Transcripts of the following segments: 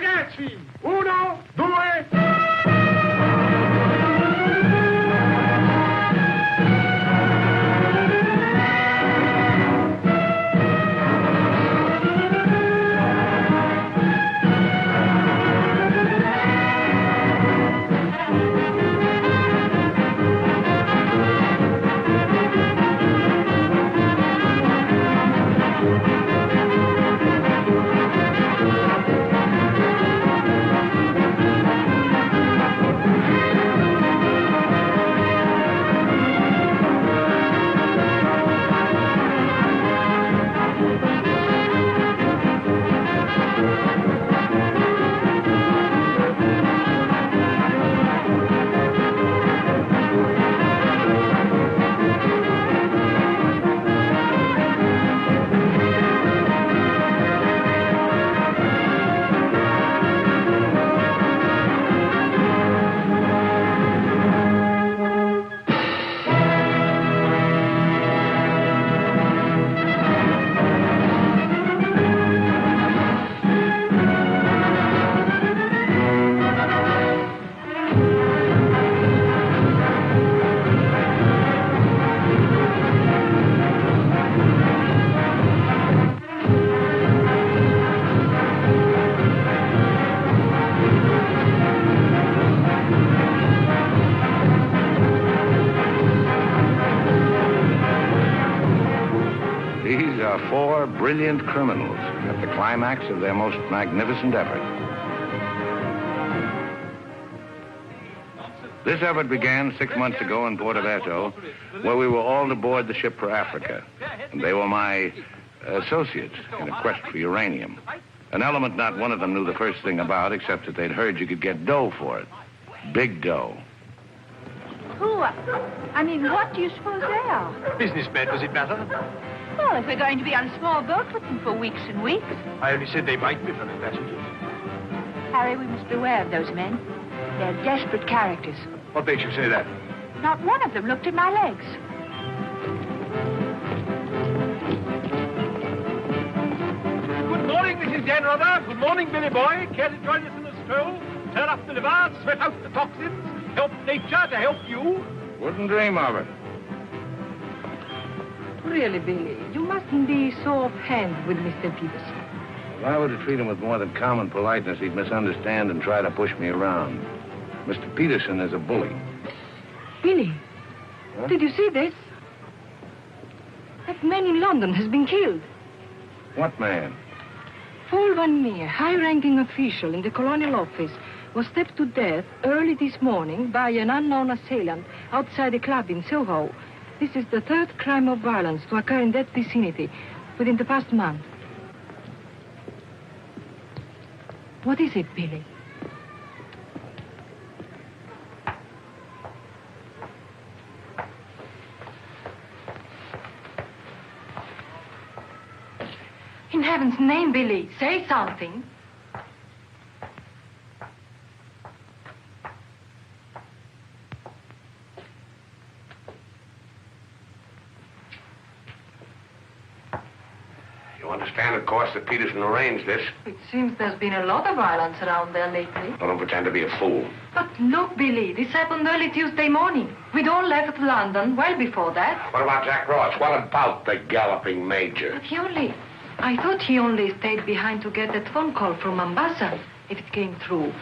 Ragazzi, 1, 2... These are 4 brilliant criminals at the climax of their most magnificent effort. This effort began 6 months ago in Porto-Verto, where we were all aboard the ship for Africa. And they were my associates in a quest for uranium. An element not one of them knew the first thing about, except that they'd heard you could get dough for it. Big dough. Who? I mean, what do you suppose they are? Businessmen, does it matter? Well, if we're going to be on a small boat with them for weeks and weeks. I only said they might be fellow passengers. Harry, we must beware of those men. They're desperate characters. What makes you say that? Not one of them looked at my legs. Good morning, Mrs. Janrother. Good morning, Billy Boy. Care to join us in a stroll? Turn up the liver, sweat out the toxins, help nature to help you? Wouldn't dream of it. Really, Billy, you mustn't be so offhand with Mr. Peterson. If I were to treat him with more than common politeness, he'd misunderstand and try to push me around. Mr. Peterson is a bully. Billy, Huh? did you see this? That man in London has been killed. What man? Paul Van Meer, high-ranking official in the Colonial Office, was stabbed to death early this morning by an unknown assailant outside a club in Soho. This is the 3rd crime of violence to occur in that vicinity within the past month. What is it, Billy? In heaven's name, Billy, say something. You understand, of course, that Peterson arranged this. It seems there's been a lot of violence around there lately. Don't pretend to be a fool. But look, Billy, this happened early Tuesday morning. We'd all left London well before that. What about Jack Ross? What about the galloping major? But I thought he only stayed behind to get that phone call from Mombasa. If it came through,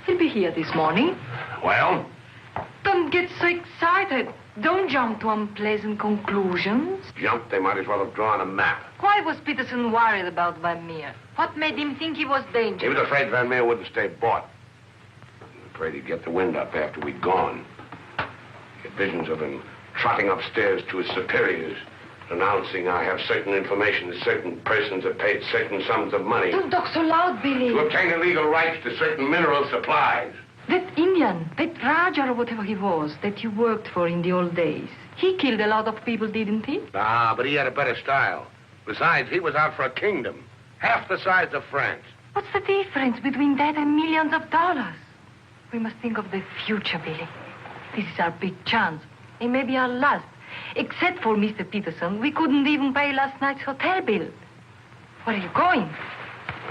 he'll be here this morning. Well? Don't get so excited. Don't jump to unpleasant conclusions. Jump, they might as well have drawn a map. Why was Peterson worried about Van Meer? What made him think he was dangerous? He was afraid Van Meer wouldn't stay bought. Afraid he'd get the wind up after we'd gone. Get visions of him trotting upstairs to his superiors, announcing I have certain information that certain persons have paid certain sums of money Don't talk so loud, Billy. to obtain illegal rights to certain mineral supplies. That Indian, that Raja or whatever he was, that you worked for in the old days, he killed a lot of people, didn't he? Ah, but he had a better style. Besides, he was out for a kingdom, half the size of France. What's the difference between that and millions of dollars? We must think of the future, Billy. This is our big chance. It may be our last. Except for Mr. Peterson, we couldn't even pay last night's hotel bill. Where are you going?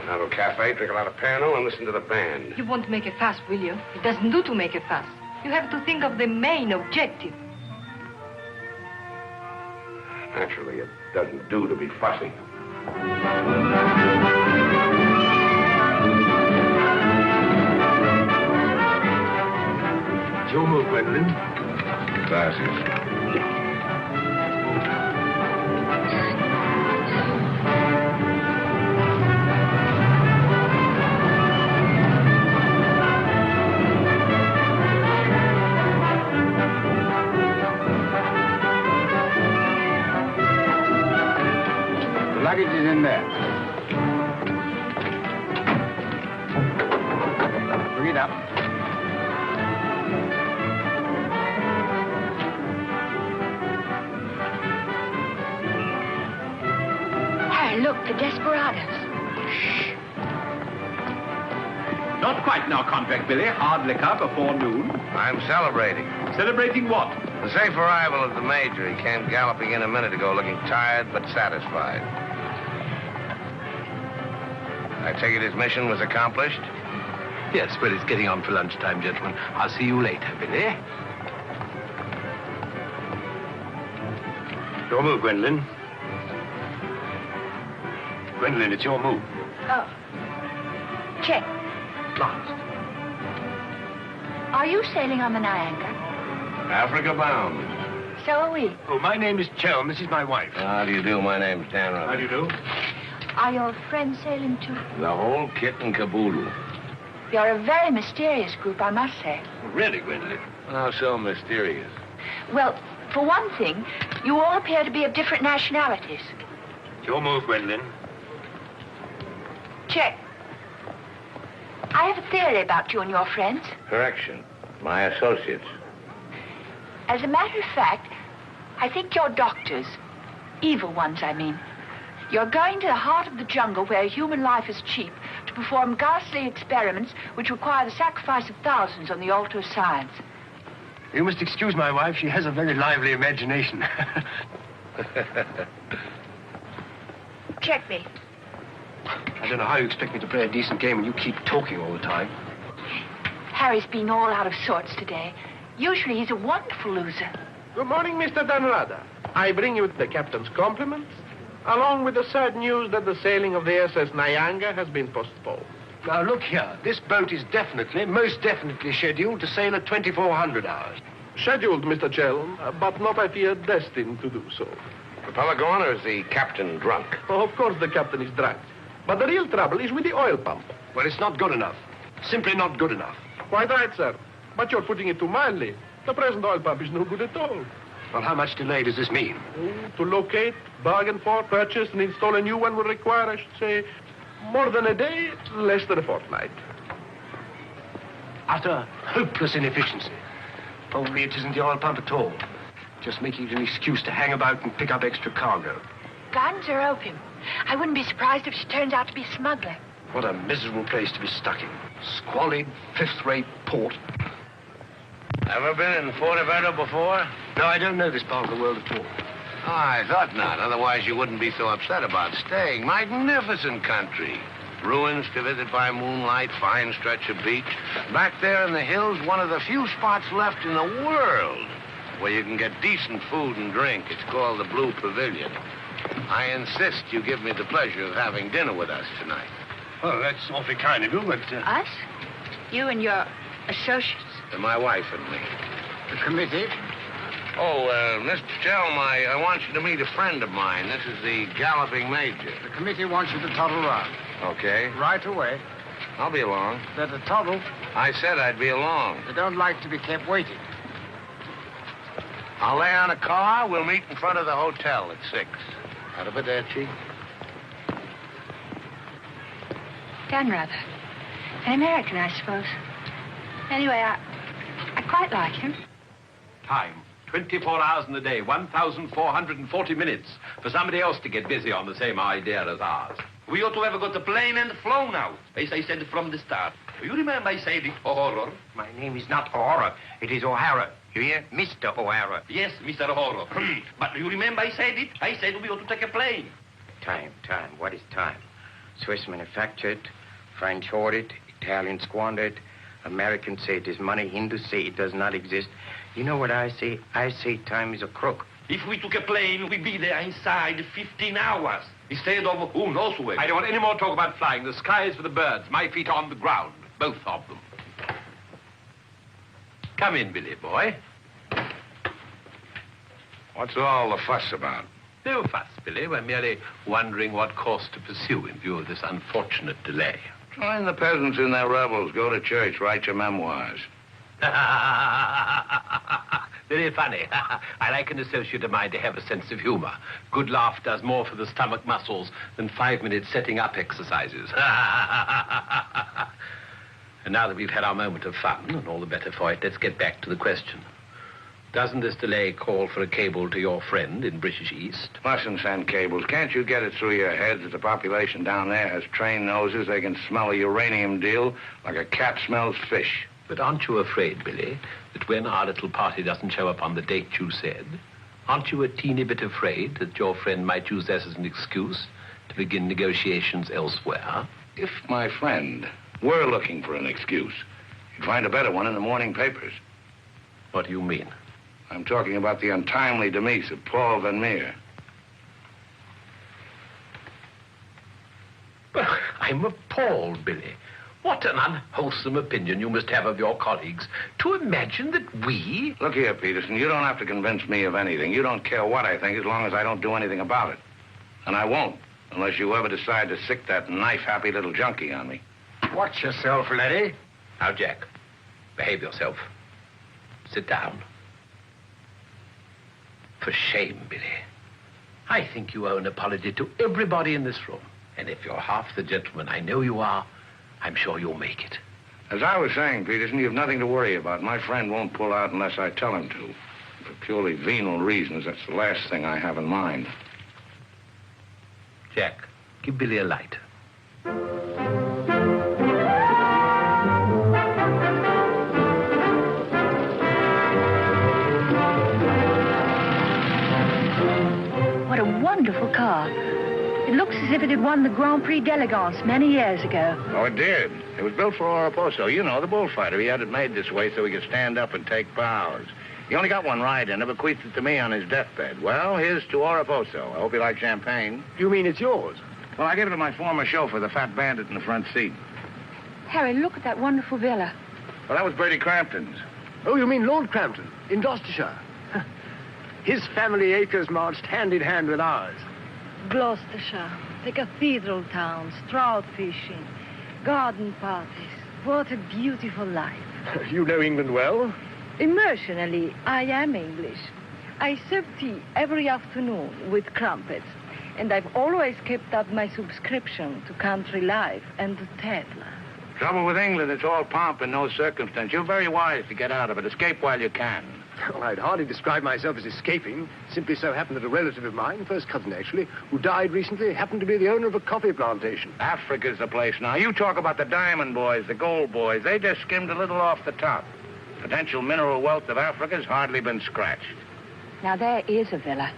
Now to a cafe, drink a lot of Pernod, and listen to the band. You won't make a fuss, will you? It doesn't do to make a fuss. You have to think of the main objective. Naturally, it doesn't do to be fussy. It's your move, Gwendolyn. Gracias. Luggage is in there. Bring it up. Harry, look, the desperados. Not quite now, Convict Billy. Hard liquor before noon. I'm celebrating. Celebrating what? The safe arrival of the Major. He came galloping in a minute ago looking tired but satisfied. I take it his mission was accomplished? Yes, well, it's getting on for lunchtime, gentlemen. I'll see you later, Billy. Your move, Gwendolyn. Gwendolyn, it's your move. Oh. Check. Last. Are you sailing on the Niagara? Africa bound. So are we. Oh, my name is Chelm. This is my wife. How do you do? My name's Dan Rutherford. How do you do? Are your friends sailing too? The whole kit and caboodle. You're a very mysterious group, I must say. Really, Gwendolyn? How so mysterious? Well, for one thing, you all appear to be of different nationalities. It's your move, Gwendolyn. Check. I have a theory about you and your friends. Correction. My associates. As a matter of fact, I think you're doctors. Evil ones, I mean. You're going to the heart of the jungle where human life is cheap to perform ghastly experiments which require the sacrifice of thousands on the altar of science. You must excuse my wife. She has a very lively imagination. Check me. I don't know how you expect me to play a decent game when you keep talking all the time. Harry's been all out of sorts today. Usually he's a wonderful loser. Good morning, Mr. Danrada. I bring you the captain's compliments, along with the sad news that the sailing of the SS Nyanga has been postponed. Now, look here. This boat is definitely, most definitely scheduled to sail at 2400 hours. Scheduled, Mr. Chelm, but not, I fear, destined to do so. The fella gone, or is the captain drunk? Oh, of course the captain is drunk. But the real trouble is with the oil pump. Well, it's not good enough. Simply not good enough. Quite right, sir. But you're putting it too mildly. The present oil pump is no good at all. Well, how much delay does this mean? To locate, bargain for, purchase, and install a new one will require, I should say, more than a day, less than a fortnight. Utter hopeless inefficiency. Probably it isn't the oil pump at all. Just making it an excuse to hang about and pick up extra cargo. Guns or opium? I wouldn't be surprised if she turns out to be a smuggler. What a miserable place to be stuck in. Squalid, fifth-rate port. Ever been in Forteventura before? No, I don't know this part of the world at all. Oh, I thought not. Otherwise, you wouldn't be so upset about staying. Magnificent country. Ruins to visit by moonlight, fine stretch of beach. Back there in the hills, one of the few spots left in the world where you can get decent food and drink. It's called the Blue Pavilion. I insist you give me the pleasure of having dinner with us tonight. Oh, that's awfully kind of you, but... Us? You and your associates? My wife and me. The committee? Oh, Mr. Chelm, I want you to meet a friend of mine. This is the Galloping Major. The committee wants you to toddle round. Okay. Right away. I'll be along. Better toddle. I said I'd be along. They don't like to be kept waiting. I'll lay on a car. We'll meet in front of the hotel at 6. Arrivederci. Dan Rather. An American, I suppose. Anyway, I quite like him. Time. 24 hours in the day, 1,440 minutes for somebody else to get busy on the same idea as ours. We ought to have got the plane and flown out, as I said from the start. You remember I said it, O'Hara? My name is not O'Hara. It is O'Hara. You hear? Mr. O'Hara. Yes, Mr. O'Hara. But you remember I said it? I said we ought to take a plane. Time. What is time? Swiss manufactured, French hoarded, Italian squandered, Americans say it is money, Hindus say it does not exist. You know what I say? I say time is a crook. If we took a plane, we'd be there inside 15 hours. Instead of who knows where. I don't want any more talk about flying. The sky is for the birds. My feet are on the ground. Both of them. Come in, Billy boy. What's all the fuss about? No fuss, Billy. We're merely wondering what course to pursue in view of this unfortunate delay. Join the peasants in their revels. Go to church. Write your memoirs. Very funny. I like an associate of mine to have a sense of humor. Good laugh does more for the stomach muscles than 5-minute setting up exercises. And now that we've had our moment of fun, and all the better for it, let's get back to the question. Doesn't this delay call for a cable to your friend in British East? Mustn't send cables. Can't you get it through your heads that the population down there has trained noses? They can smell a uranium deal like a cat smells fish. But aren't you afraid, Billy, that when our little party doesn't show up on the date you said, aren't you a teeny bit afraid that your friend might use this as an excuse to begin negotiations elsewhere? If my friend were looking for an excuse, you'd find a better one in the morning papers. What do you mean? I'm talking about the untimely demise of Paul Van Meer. Well, I'm appalled, Billy. What an unwholesome opinion you must have of your colleagues to imagine that we... Look here, Peterson, you don't have to convince me of anything. You don't care what I think as long as I don't do anything about it. And I won't, unless you ever decide to sick that knife-happy little junkie on me. Watch yourself, laddie. Now, Jack, behave yourself. Sit down. For shame, Billy. I think you owe an apology to everybody in this room. And if you're half the gentleman I know you are, I'm sure you'll make it. As I was saying, Peterson, you have nothing to worry about. My friend won't pull out unless I tell him to. For purely venal reasons, that's the last thing I have in mind. Jack, give Billy a light. What a wonderful car. It looks as if it had won the Grand Prix d'Elegance many years ago. Oh, it did. It was built for Oraposo. You know, the bullfighter. He had it made this way so he could stand up and take bows. He only got one ride in it, bequeathed it to me on his deathbed. Well, here's to Oraposo. I hope you like champagne. You mean it's yours? Well, I gave it to my former chauffeur, the fat bandit in the front seat. Harry, look at that wonderful villa. Well, that was Bertie Crampton's. Oh, you mean Lord Crampton, in Gloucestershire? His family acres marched hand in hand with ours. Gloucestershire, the cathedral towns, trout fishing, garden parties. What a beautiful life. You know England well? Emotionally, I am English. I serve tea every afternoon with crumpets, and I've always kept up my subscription to Country Life and to Tetler. Trouble with England, it's all pomp and no circumstance. You're very wise to get out of it. Escape while you can. Well, I'd hardly describe myself as escaping. Simply so happened that a relative of mine, first cousin actually, who died recently, happened to be the owner of a coffee plantation. Africa's the place now. You talk about the diamond boys, the gold boys. They just skimmed a little off the top. Potential mineral wealth of Africa's hardly been scratched. Now, there is a villa.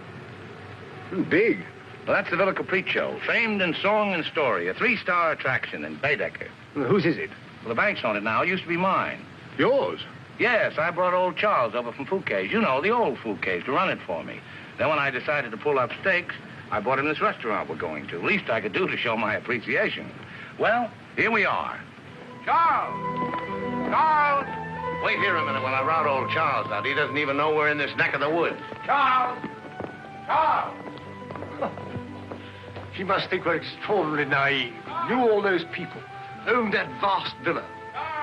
Big. Well, that's the Villa Capriccio, famed in song and story, a 3-star attraction in Baedeker. Well, whose is it? Well, the bank's on it now. It used to be mine. Yours? Yes, I brought old Charles over from Fouquet's. You know, the old Fouquet's, to run it for me. Then when I decided to pull up stakes, I bought him this restaurant we're going to. Least I could do to show my appreciation. Well, here we are. Charles! Charles! Wait here a minute while I rout old Charles out. He doesn't even know we're in this neck of the woods. Charles! Charles! She must think we're extraordinarily naive. Knew all those people. Owned that vast villa.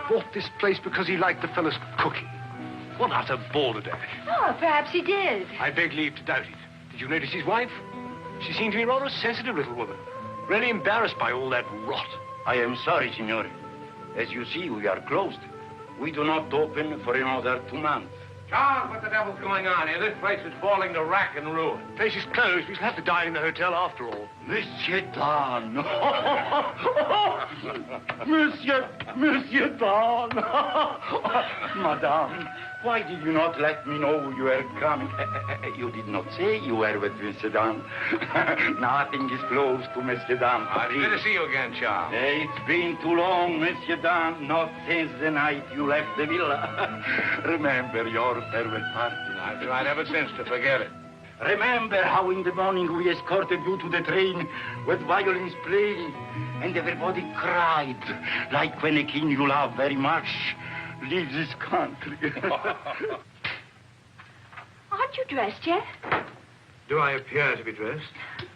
Bought this place because he liked the fellow's cooking. What utter balderdash. Oh, perhaps he did. I beg leave to doubt it. Did you notice his wife? She seemed to be rather a sensitive little woman. Really embarrassed by all that rot. I am sorry, signore. As you see, we are closed. We do not open for another 2 months. Charles, what the devil's going on here? This place is falling to rack and ruin. Place is closed. We shall have to dine in the hotel after all. Monsieur Dan. Monsieur Dan. Madame, Why did you not let me know you were coming? You did not say you were with Monsieur Dame. Nothing is close to Monsieur Dame. Good to see you again, Charles. It's been too long, Monsieur Dame. Not since the night you left the villa. Remember your farewell party. I've tried ever since to forget it. Remember how in the morning we escorted you to the train with violins playing, and everybody cried, like when a king you love very much leaves this country. Aren't you dressed yet? Do I appear to be dressed?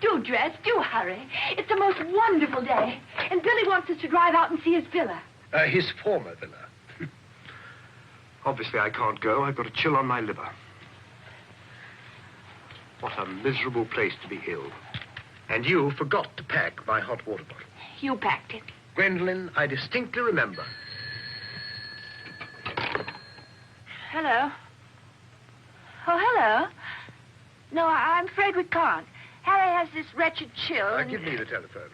Do dress, do hurry. It's the most wonderful day. And Billy wants us to drive out and see his villa. His former villa. Obviously, I can't go. I've got a chill on my liver. What a miserable place to be ill. And you forgot to pack my hot water bottle. You packed it. Gwendolyn, I distinctly remember. Hello. Oh, hello. No, I'm afraid we can't. Harry has this wretched chill. Give me the telephone.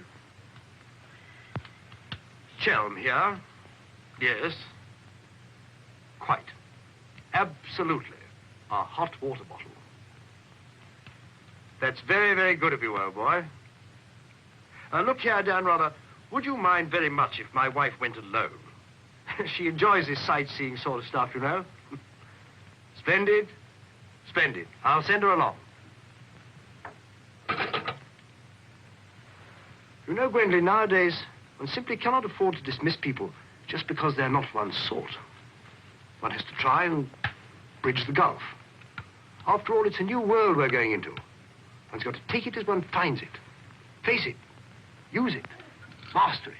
Chelm here. Yes. Quite. Absolutely. A hot water bottle. That's very, very good of you, old boy. Look here, Dan Rather, would you mind very much if my wife went alone? She enjoys this sightseeing sort of stuff, you know. Splendid. Splendid. I'll send her along. You know, Gwendolyn, nowadays, one simply cannot afford to dismiss people just because they're not one's sort. One has to try and bridge the gulf. After all, it's a new world we're going into. One's got to take it as one finds it. Face it. Use it. Master it.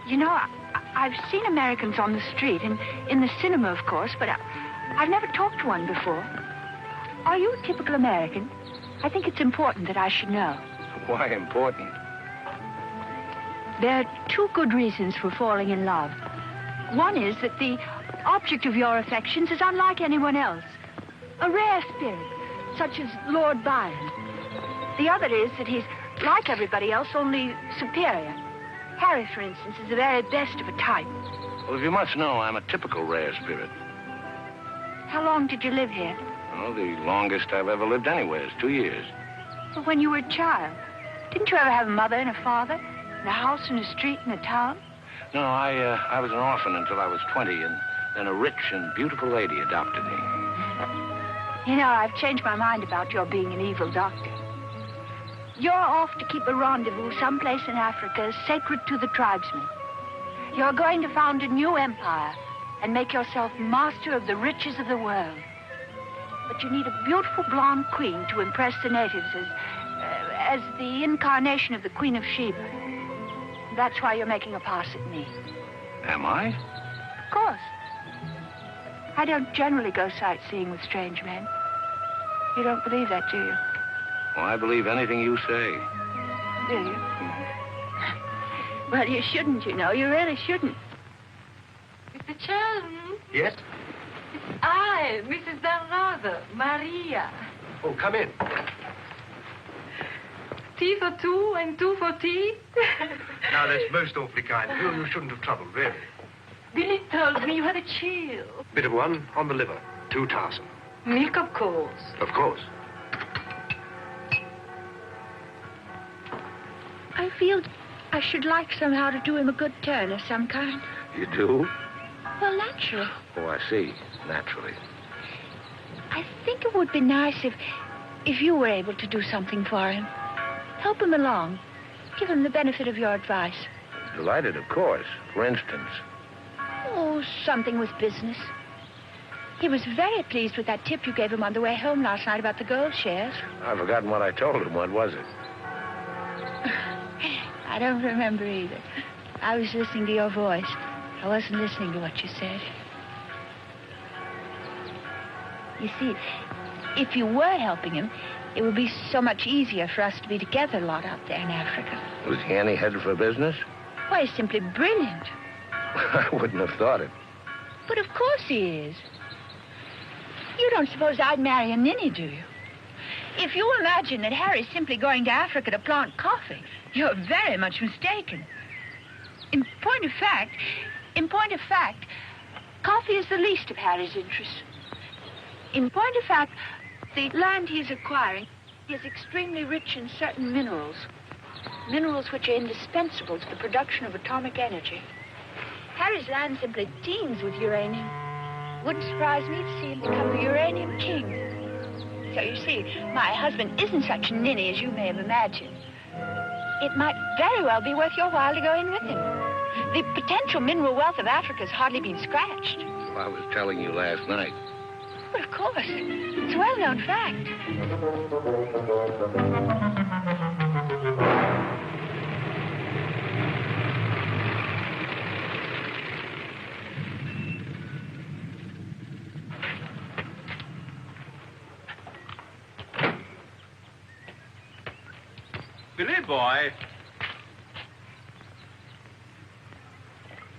You know, I've seen Americans on the street and in the cinema, of course, but I've never talked to one before. Are you a typical American? I think it's important that I should know. Why important? There are two good reasons for falling in love. One is that the object of your affections is unlike anyone else. A rare spirit, such as Lord Byron. The other is that he's like everybody else, only superior. Harry, for instance, is the very best of a type. Well, as you must know, I'm a typical rare spirit. How long did you live here? Oh, the longest I've ever lived anywhere is 2 years. Well, when you were a child. Didn't you ever have a mother and a father? And a house and a street and a town? No, I was an orphan until I was 20, and then a rich and beautiful lady adopted me. You know, I've changed my mind about your being an evil doctor. You're off to keep a rendezvous someplace in Africa sacred to the tribesmen. You're going to found a new empire and make yourself master of the riches of the world. But you need a beautiful blonde queen to impress the natives as the incarnation of the Queen of Sheba. That's why you're making a pass at me. Am I? Of course. I don't generally go sightseeing with strange men. You don't believe that, do you? Well, I believe anything you say. Do you? Well, you shouldn't, you know. You really shouldn't. Mr. Chelm, Yes? it's I, Mrs. Dalrother, Maria. Oh, come in. Tea for two and two for tea? Now, that's most awfully kind of you. You shouldn't have troubled, really. Billy told me you had a chill. Bit of one on the liver. 2 tarsal. Milk, of course. Of course. I feel I should like somehow to do him a good turn of some kind. You do? Well, naturally. Oh, I see. Naturally. I think it would be nice if you were able to do something for him. Help him along. Give him the benefit of your advice. Delighted, of course. For instance. Oh, something with business. He was very pleased with that tip you gave him on the way home last night about the gold shares. I've forgotten what I told him. What was it? I don't remember either. I was listening to your voice. I wasn't listening to what you said. You see, if you were helping him, it would be so much easier for us to be together a lot out there in Africa. Was he any headed for business? Why, he's simply brilliant. I wouldn't have thought it. But of course he is. You don't suppose I'd marry a ninny, do you? If you imagine that Harry's simply going to Africa to plant coffee, you're very much mistaken. In point of fact, coffee is the least of Harry's interests. In point of fact, the land he is acquiring is extremely rich in certain minerals. Minerals which are indispensable to the production of atomic energy. Harry's land simply teems with uranium. Wouldn't surprise me to see him become the uranium king. So you see, my husband isn't such a ninny as you may have imagined. It might very well be worth your while to go in with him. The potential mineral wealth of Africa's hardly been scratched. Well, I was telling you last night. Well, of course. It's a well-known fact. Billy boy.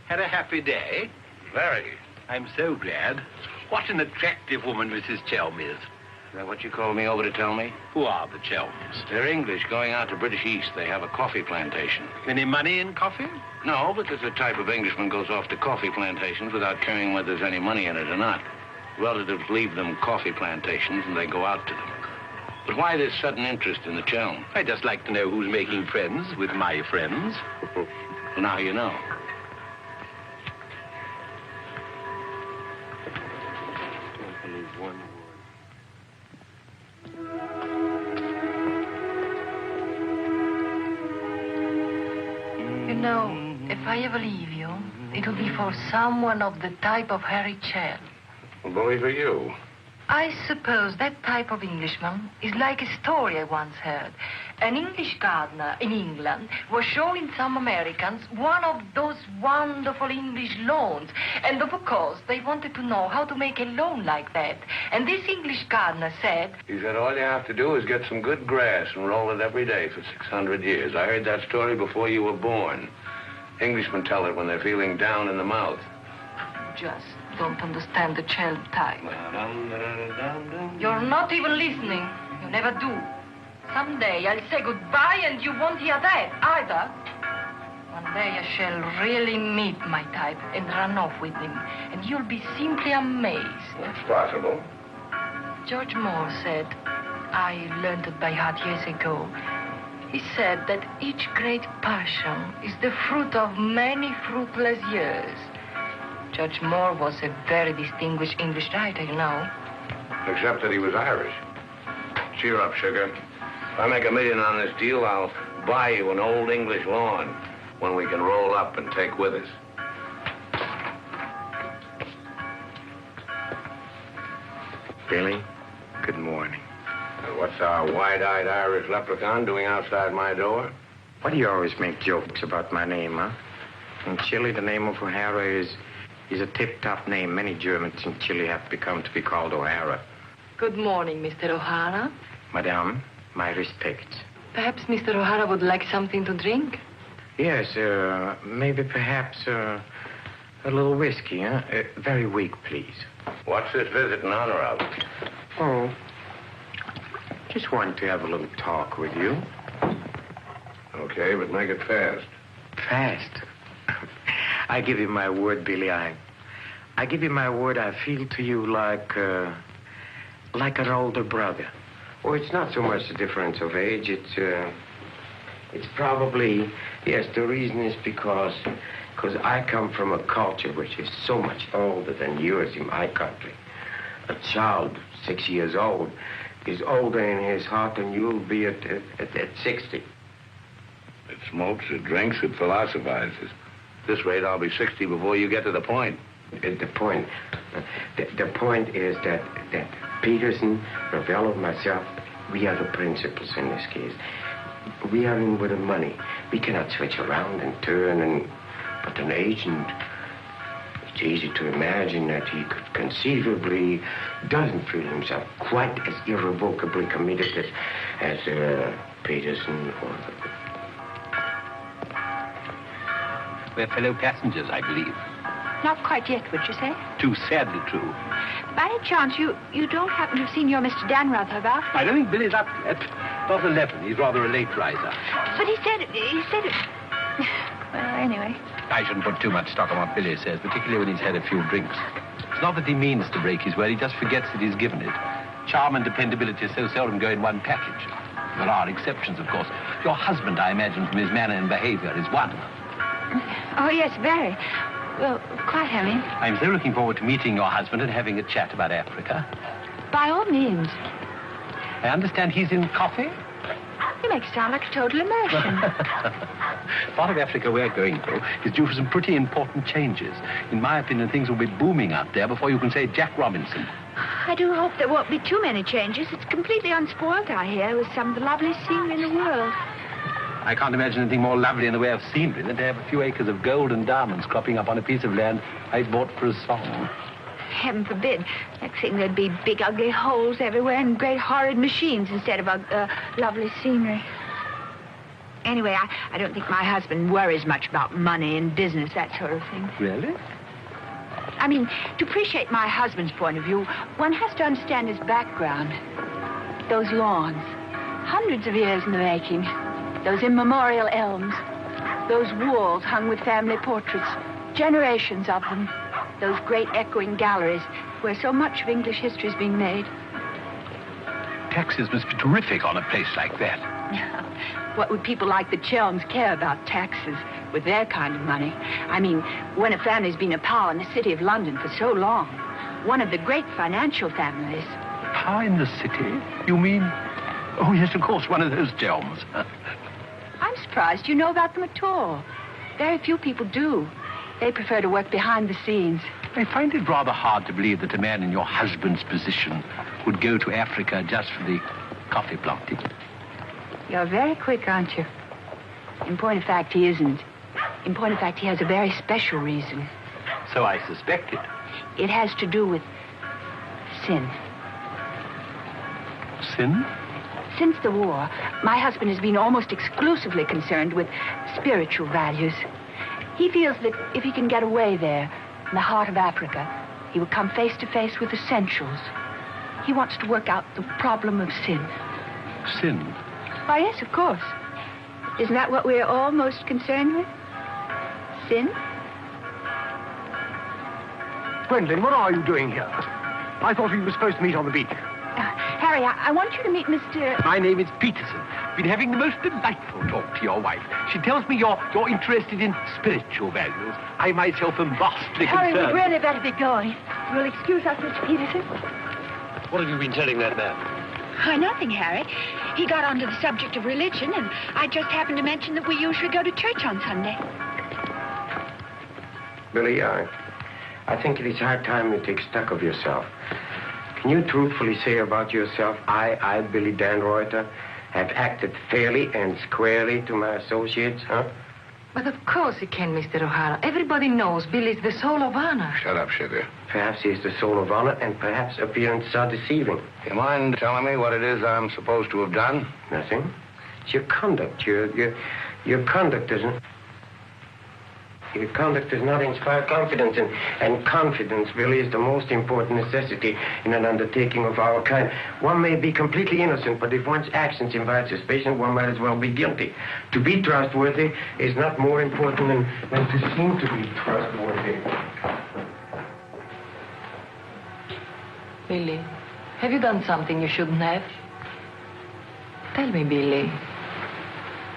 Had a happy day? Very. I'm so glad. What an attractive woman Mrs. Chelm is. Is that what you called me over to tell me? Who are the Chelms? They're English going out to British East. They have a coffee plantation. Any money in coffee? No, but there's a type of Englishman goes off to coffee plantations without caring whether there's any money in it or not. Relatives leave them coffee plantations and they go out to them. But why this sudden interest in the Chelm? I'd just like to know who's making friends with my friends. Well, now you know. You know, if I ever leave you, it'll be for someone of the type of Harry Chelm. Well, bully for you. I suppose that type of Englishman is like a story I once heard. An English gardener in England was showing some Americans one of those wonderful English lawns. And of course, they wanted to know how to make a lawn like that. And this English gardener said... He said all you have to do is get some good grass and roll it every day for 600 years. I heard that story before you were born. Englishmen tell it when they're feeling down in the mouth. Just don't understand the Chelm type. You're not even listening. You never do. Someday I'll say goodbye and you won't hear that either. One day I shall really meet my type and run off with him. And you'll be simply amazed. That's possible. George Moore said, I learned it by heart years ago. He said that each great passion is the fruit of many fruitless years. George Moore was a very distinguished English writer, you know. Except that he was Irish. Cheer up, sugar. If I make $1 million on this deal, I'll buy you an old English lawn, one we can roll up and take with us. Billy, good morning. And what's our wide-eyed Irish leprechaun doing outside my door? Why do you always make jokes about my name, huh? In Chile, the name of O'Hara is a tip-top name. Many Germans in Chile have become to be called O'Hara. Good morning, Mr. O'Hara. Madame, my respects. Perhaps Mr. O'Hara would like something to drink? Yes, maybe perhaps a little whiskey, huh? Very weak, please. What's this visit in honor of? Oh, just wanted to have a little talk with you. Okay, but make it fast. Fast? I give you my word, Billy. I give you my word. I feel to you like an older brother. Oh, it's not so much the difference of age. It's probably, yes, the reason is because I come from a culture which is so much older than yours in my country. A child 6 years old is older in his heart than you'll be at 60. It smokes, it drinks, it philosophizes. At this rate, I'll be 60 before you get to the point. The point is that Peterson, Ravello, myself, we are the principals in this case. We are in with the money. We cannot switch around and turn, but an agent, It's easy to imagine that he could conceivably doesn't feel himself quite as irrevocably committed as Peterson or... We're fellow passengers, I believe. Not quite yet, would you say? Too sadly true. By any chance, you don't happen to have seen your Mr. Dan about? I don't think Billy's up yet. Not 11. He's rather a late riser. But he said it. Well, anyway. I shouldn't put too much stock on what Billy says, particularly when he's had a few drinks. It's not that he means to break his word, he just forgets that he's given it. Charm and dependability so seldom go in one package. There are exceptions, of course. Your husband, I imagine, from his manner and behavior, is one. Oh, yes, very. Well, quite, Harry. I'm so looking forward to meeting your husband and having a chat about Africa. By all means. I understand he's in coffee? You make it sound like a total immersion. Part of Africa we're going to is due for some pretty important changes. In my opinion, things will be booming out there before you can say Jack Robinson. I do hope there won't be too many changes. It's completely unspoiled out here with some of the loveliest scenery in the world. I can't imagine anything more lovely in the way of scenery than to have a few acres of gold and diamonds cropping up on a piece of land I bought for a song. Heaven forbid. Next thing there'd be big, ugly holes everywhere and great, horrid machines instead of lovely scenery. Anyway, I don't think my husband worries much about money and business, that sort of thing. Really? I mean, to appreciate my husband's point of view, one has to understand his background. Those lawns, hundreds of years in the making. Those immemorial elms. Those walls hung with family portraits. Generations of them. Those great echoing galleries where so much of English history is being made. Taxes must be terrific on a place like that. What would people like the Chelms care about taxes with their kind of money? I mean, when a family's been a power in the city of London for so long, one of the great financial families. Power in the city? You mean... Oh, yes, of course, one of those Chelms. I'm surprised you know about them at all. Very few people do. They prefer to work behind the scenes. I find it rather hard to believe that a man in your husband's position would go to Africa just for the coffee planting. You're very quick, aren't you? In point of fact, he isn't. In point of fact, he has a very special reason. So I suspected. It has to do with sin. Sin? Since the war, my husband has been almost exclusively concerned with spiritual values. He feels that if he can get away there, in the heart of Africa, he will come face to face with essentials. He wants to work out the problem of sin. Sin? Why, yes, of course. Isn't that what we're all most concerned with? Sin? Gwendolyn, what are you doing here? I thought we were supposed to meet on the beach. Harry, I want you to meet Mr... My name is Peterson. Been having the most delightful talk to your wife. She tells me you're interested in spiritual values. I myself am vastly Harry, concerned. we'd really better be going. You'll excuse us, Mr. Peterson? What have you been telling that man? Nothing, Harry. He got onto the subject of religion, and I just happened to mention that we usually go to church on Sunday. Billy, I think it is high time you take stock of yourself. Can you truthfully say about yourself, I, Billy Dan Reuter, have acted fairly and squarely to my associates, huh? But of course he can, Mr. O'Hara. Everybody knows Billy's the soul of honor. Shut up, sugar. Perhaps he is the soul of honor, and perhaps appearances are deceiving. You mind telling me what it is I'm supposed to have done? Nothing. It's your conduct. Your conduct doesn't... Your conduct does not inspire confidence, and confidence really is the most important necessity in an undertaking of our kind. One may be completely innocent, but if one's actions invite suspicion, one might as well be guilty. To be trustworthy is not more important than to seem to be trustworthy. Billy, have you done something you shouldn't have? Tell me, Billy.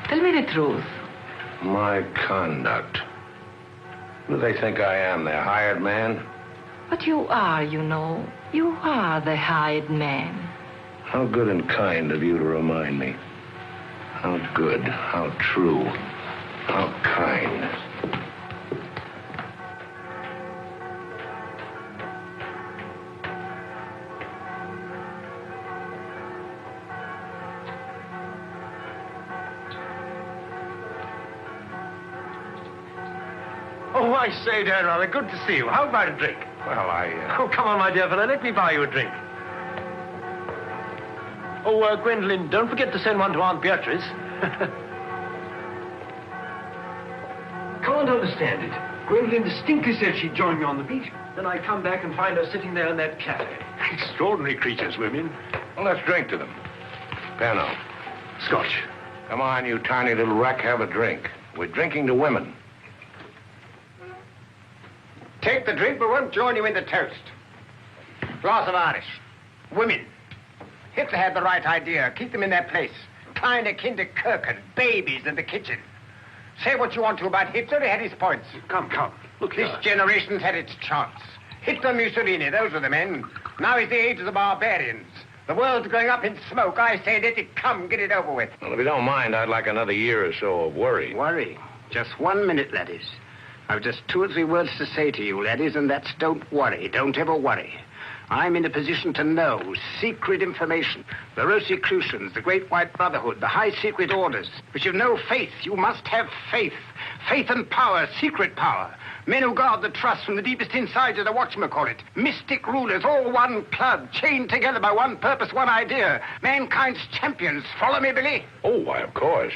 Tell me the truth. My conduct. Who do they think I am, their hired man? But you are, you know. You are the hired man. How good and kind of you to remind me. How good, how true, how kind. Oh, I say, Dan, rather good to see you. How about a drink? Well, Oh, come on, my dear fellow. Let me buy you a drink. Oh, Gwendolyn, don't forget to send one to Aunt Beatrice. Can't understand it. Gwendolyn distinctly said she'd join me on the beach. Then I come back and find her sitting there in that cafe. Extraordinary creatures, women. Well, let's drink to them. Pano. Scotch. Come on, you tiny little wreck, have a drink. We're drinking to women. Take the drink, but won't join you in the toast. Glass of Irish. Women. Hitler had the right idea. Keep them in their place. Kleine Kinderkirchen, babies in the kitchen. Say what you want to about Hitler, he had his points. Come. Look here. This generation's had its chance. Hitler, Mussolini, those are the men. Now is the age of the barbarians. The world's going up in smoke. I say, let it come, get it over with. Well, if you don't mind, I'd like another year or so of worry. Worry? Just 1 minute, laddies. I've just 2 or 3 words to say to you, laddies, and that's don't worry. Don't ever worry. I'm in a position to know secret information. The Rosicrucians, the Great White Brotherhood, the high secret orders. But you've no faith. You must have faith. Faith and power, secret power. Men who guard the trust from the deepest insides of the whatchamacallit. Mystic rulers, all one club, chained together by one purpose, one idea. Mankind's champions. Follow me, Billy? Oh, why, of course.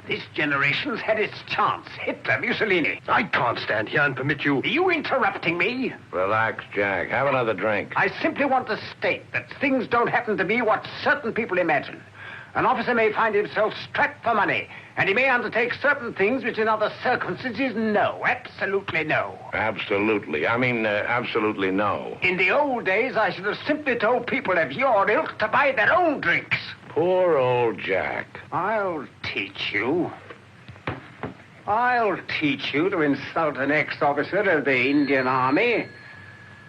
This generation's had its chance. Hitler, Mussolini. I can't stand here and permit you... Are you interrupting me? Relax, Jack. Have another drink. I simply want to state that things don't happen to be what certain people imagine. An officer may find himself strapped for money, and he may undertake certain things which in other circumstances, no. Absolutely no. Absolutely. Absolutely no. In the old days, I should have simply told people of your ilk to buy their own drinks. Poor old Jack. I'll teach you. I'll teach you to insult an ex-officer of the Indian Army.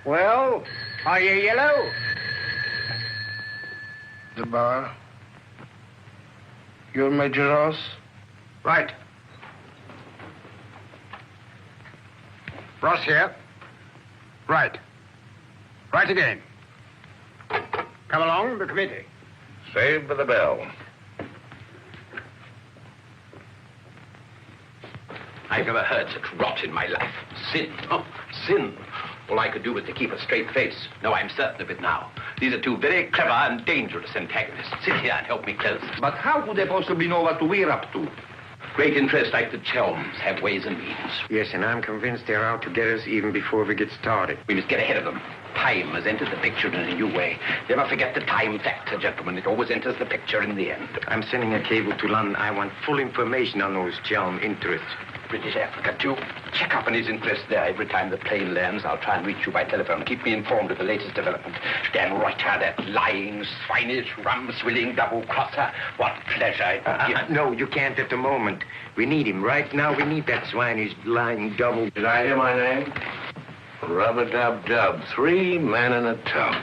Well, are you yellow? The bar. You're Major Ross? Right. Ross here. Right. Right again. Come along, the committee. Saved by the bell. I've never heard such rot in my life. Sin. Oh, sin. All I could do was to keep a straight face. No, I'm certain of it now. These are 2 very clever and dangerous antagonists. Sit here and help me close. But how could they possibly know what we're up to? Great interests like the Chelms have ways and means. Yes, and I'm convinced they're out to get us even before we get started. We must get ahead of them. Time has entered the picture in a new way. Never forget the time factor, gentlemen. It always enters the picture in the end. I'm sending a cable to London. I want full information on those Chelm interests. British Africa, too. Check up on his interest there. Every time the plane lands, I'll try and reach you by telephone. Keep me informed of the latest development. Dan Reuter, that lying, swinish, rum-swilling double-crosser. What pleasure it would give. No, you can't at the moment. We need him. Right now, we need that swinish, lying double... Did I hear my name? Rub-a-dub-dub. 3 men in a tub.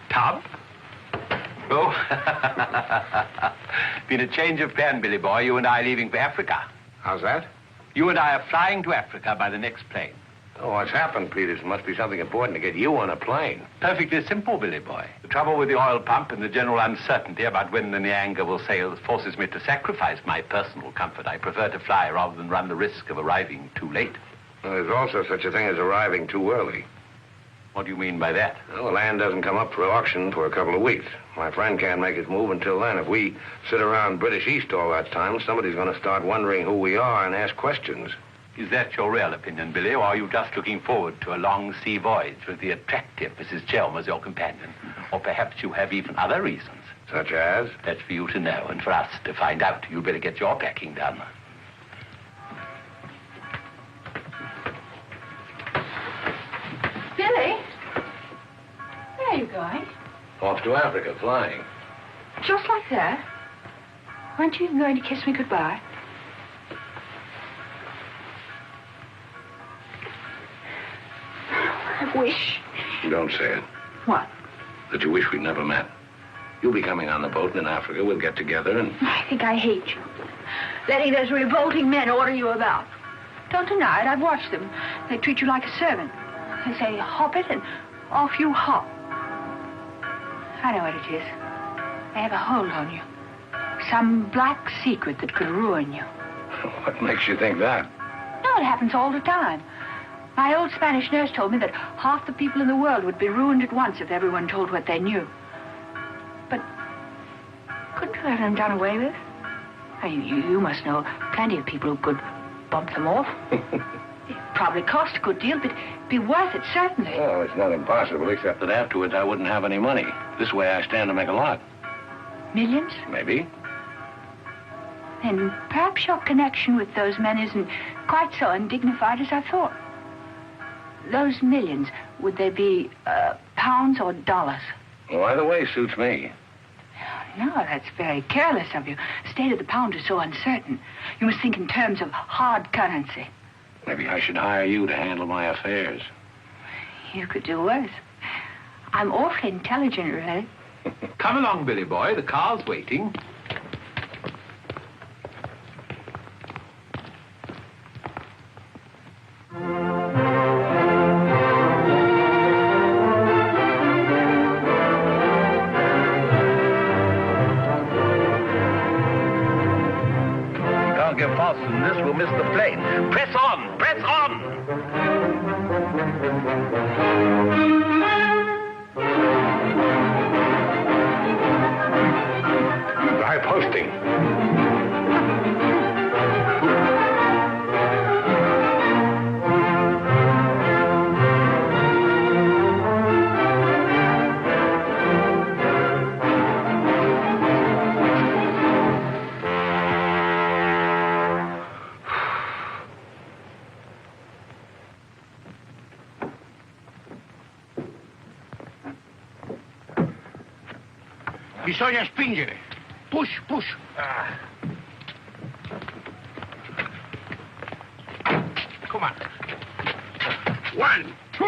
Tub? Oh. Been a change of plan, Billy boy. You and I leaving for Africa. How's that? You and I are flying to Africa by the next plane. Oh, what's happened, Peters? Must be something important to get you on a plane. Perfectly simple, Billy boy. The trouble with the oil pump and the general uncertainty about when the Nyanga will sail forces me to sacrifice my personal comfort. I prefer to fly rather than run the risk of arriving too late. Well, there's also such a thing as arriving too early. What do you mean by that? Well, the land doesn't come up for auction for a couple of weeks. My friend can't make his move until then. If we sit around British East all that time, somebody's going to start wondering who we are and ask questions. Is that your real opinion, Billy, or are you just looking forward to a long sea voyage with the attractive Mrs. Chelm as your companion? Or perhaps you have even other reasons. Such as? That's for you to know and for us to find out. You'd better get your packing done. Billy? Where are you going? Off to Africa, flying. Just like that? Weren't you even going to kiss me goodbye? I wish. Don't say it. What? That you wish we'd never met. You'll be coming on the boat, and in Africa we'll get together and... I think I hate you. Letting those revolting men order you about. Don't deny it. I've watched them. They treat you like a servant. They say, hop it, and off you hop. I know what it is. They have a hold on you. Some black secret that could ruin you. What makes you think that? No, know it happens all the time. My old Spanish nurse told me that half the people in the world would be ruined at once if everyone told what they knew. But couldn't you have them done away with? I mean, you must know plenty of people who could bump them off. It probably cost a good deal, but it'd be worth it, certainly. Oh, it's not impossible, except that afterwards I wouldn't have any money. This way I stand to make a lot. Millions? Maybe. Then perhaps your connection with those men isn't quite so undignified as I thought. Those millions, would they be pounds or dollars? Well, either way suits me. No, that's very careless of you. The state of the pound is so uncertain. You must think in terms of hard currency. Maybe I should hire you to handle my affairs. You could do worse. I'm awfully intelligent, really. Come along, Billy boy. The car's waiting. Can't get faster than this, we'll miss the plane. Press on! Press on! High posting. Bisogna spingere. Push, push. Come on. 1, 2,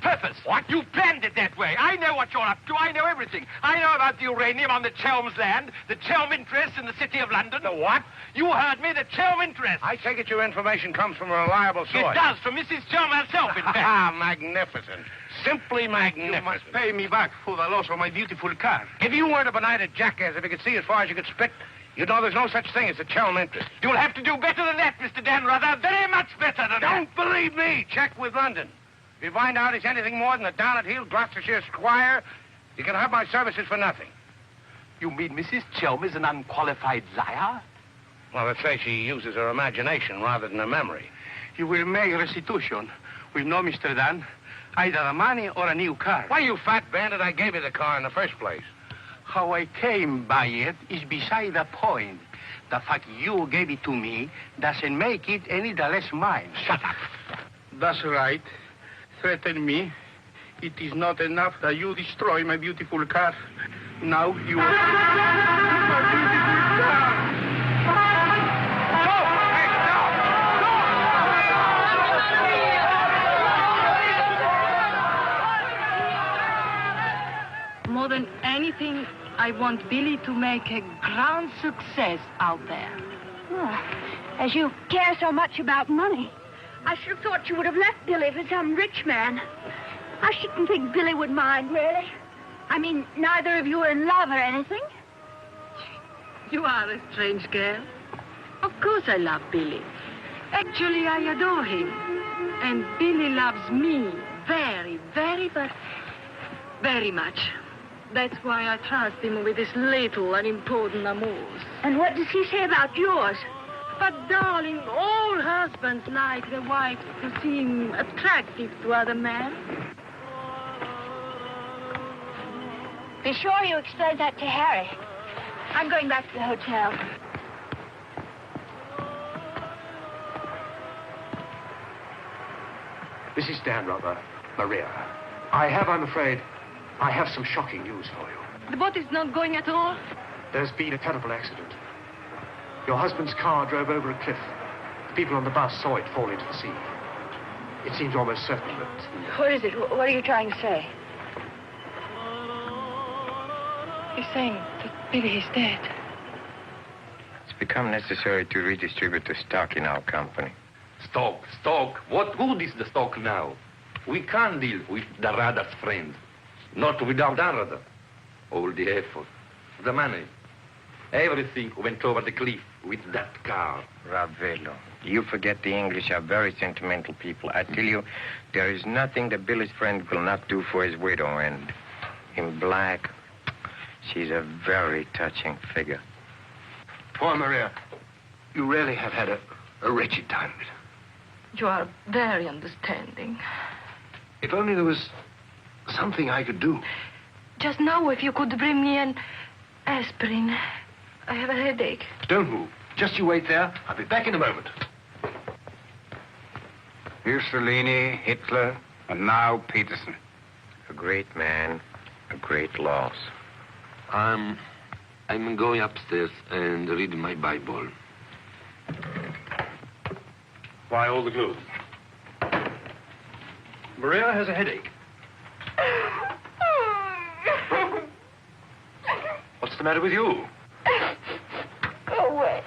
purpose. What? You planned it that way. I know what you're up to. I know everything. I know about the uranium on the Chelms land, the Chelm interest in the City of London. The what? You heard me, the Chelm interest. I take it your information comes from a reliable source. It does, from Mrs. Chelm herself, in fact. Ah, magnificent. Simply magnificent. You must pay me back for the loss of my beautiful car. If you weren't a benighted jackass, if you could see as far as you could spit, you'd know there's no such thing as a Chelm interest. You'll have to do better than that, Mr. Danrother. Very much better than that. Don't believe me. Check with London. If you find out he's anything more than a down-at-heel Gloucestershire squire, you can have my services for nothing. You mean Mrs. Chelm is an unqualified liar? Well, let's say she uses her imagination rather than her memory. You will make restitution with no Mr. Dan, either the money or a new car. Why, you fat bandit, I gave you the car in the first place. How I came by it is beside the point. The fact you gave it to me doesn't make it any the less mine. Shut up. That's right. Threaten me. It is not enough that you destroy my beautiful car. Now you... my beautiful car! More than anything, I want Billy to make a grand success out there. Well, as you care so much about money, I should have thought you would have left Billy for some rich man. I shouldn't think Billy would mind, really. I mean, neither of you are in love or anything. You are a strange girl. Of course I love Billy. Actually, I adore him. And Billy loves me very, very, very much. That's why I trust him with his little unimportant amours. And what does he say about yours? But, darling, all husbands like their wives to seem attractive to other men. Be sure you explain that to Harry. I'm going back to the hotel. Mrs. Stanrother, Maria, I'm afraid, I have some shocking news for you. The boat is not going at all? There's been a terrible accident. Your husband's car drove over a cliff. The people on the bus saw it fall into the sea. It seems almost certain that... What is it? What are you trying to say? He's saying that Billy is dead. It's become necessary to redistribute the stock in our company. Stock. What good is the stock now? We can't deal with Darada's friends. Not without Darada. All the effort, the money, everything went over the cliff with that car. Ravello, you forget the English are very sentimental people. I tell you, there is nothing that Billy's friend will not do for his widow. And in black, she's a very touching figure. Poor Maria, you really have had a wretched time of it. You are very understanding. If only there was something I could do. Just now, if you could bring me an aspirin. I have a headache. Don't move. Just you wait there. I'll be back in a moment. Mussolini, Hitler, and now Peterson. A great man, a great loss. I'm going upstairs and reading my Bible. Why all the clothes? Maria has a headache. What's the matter with you? Go away.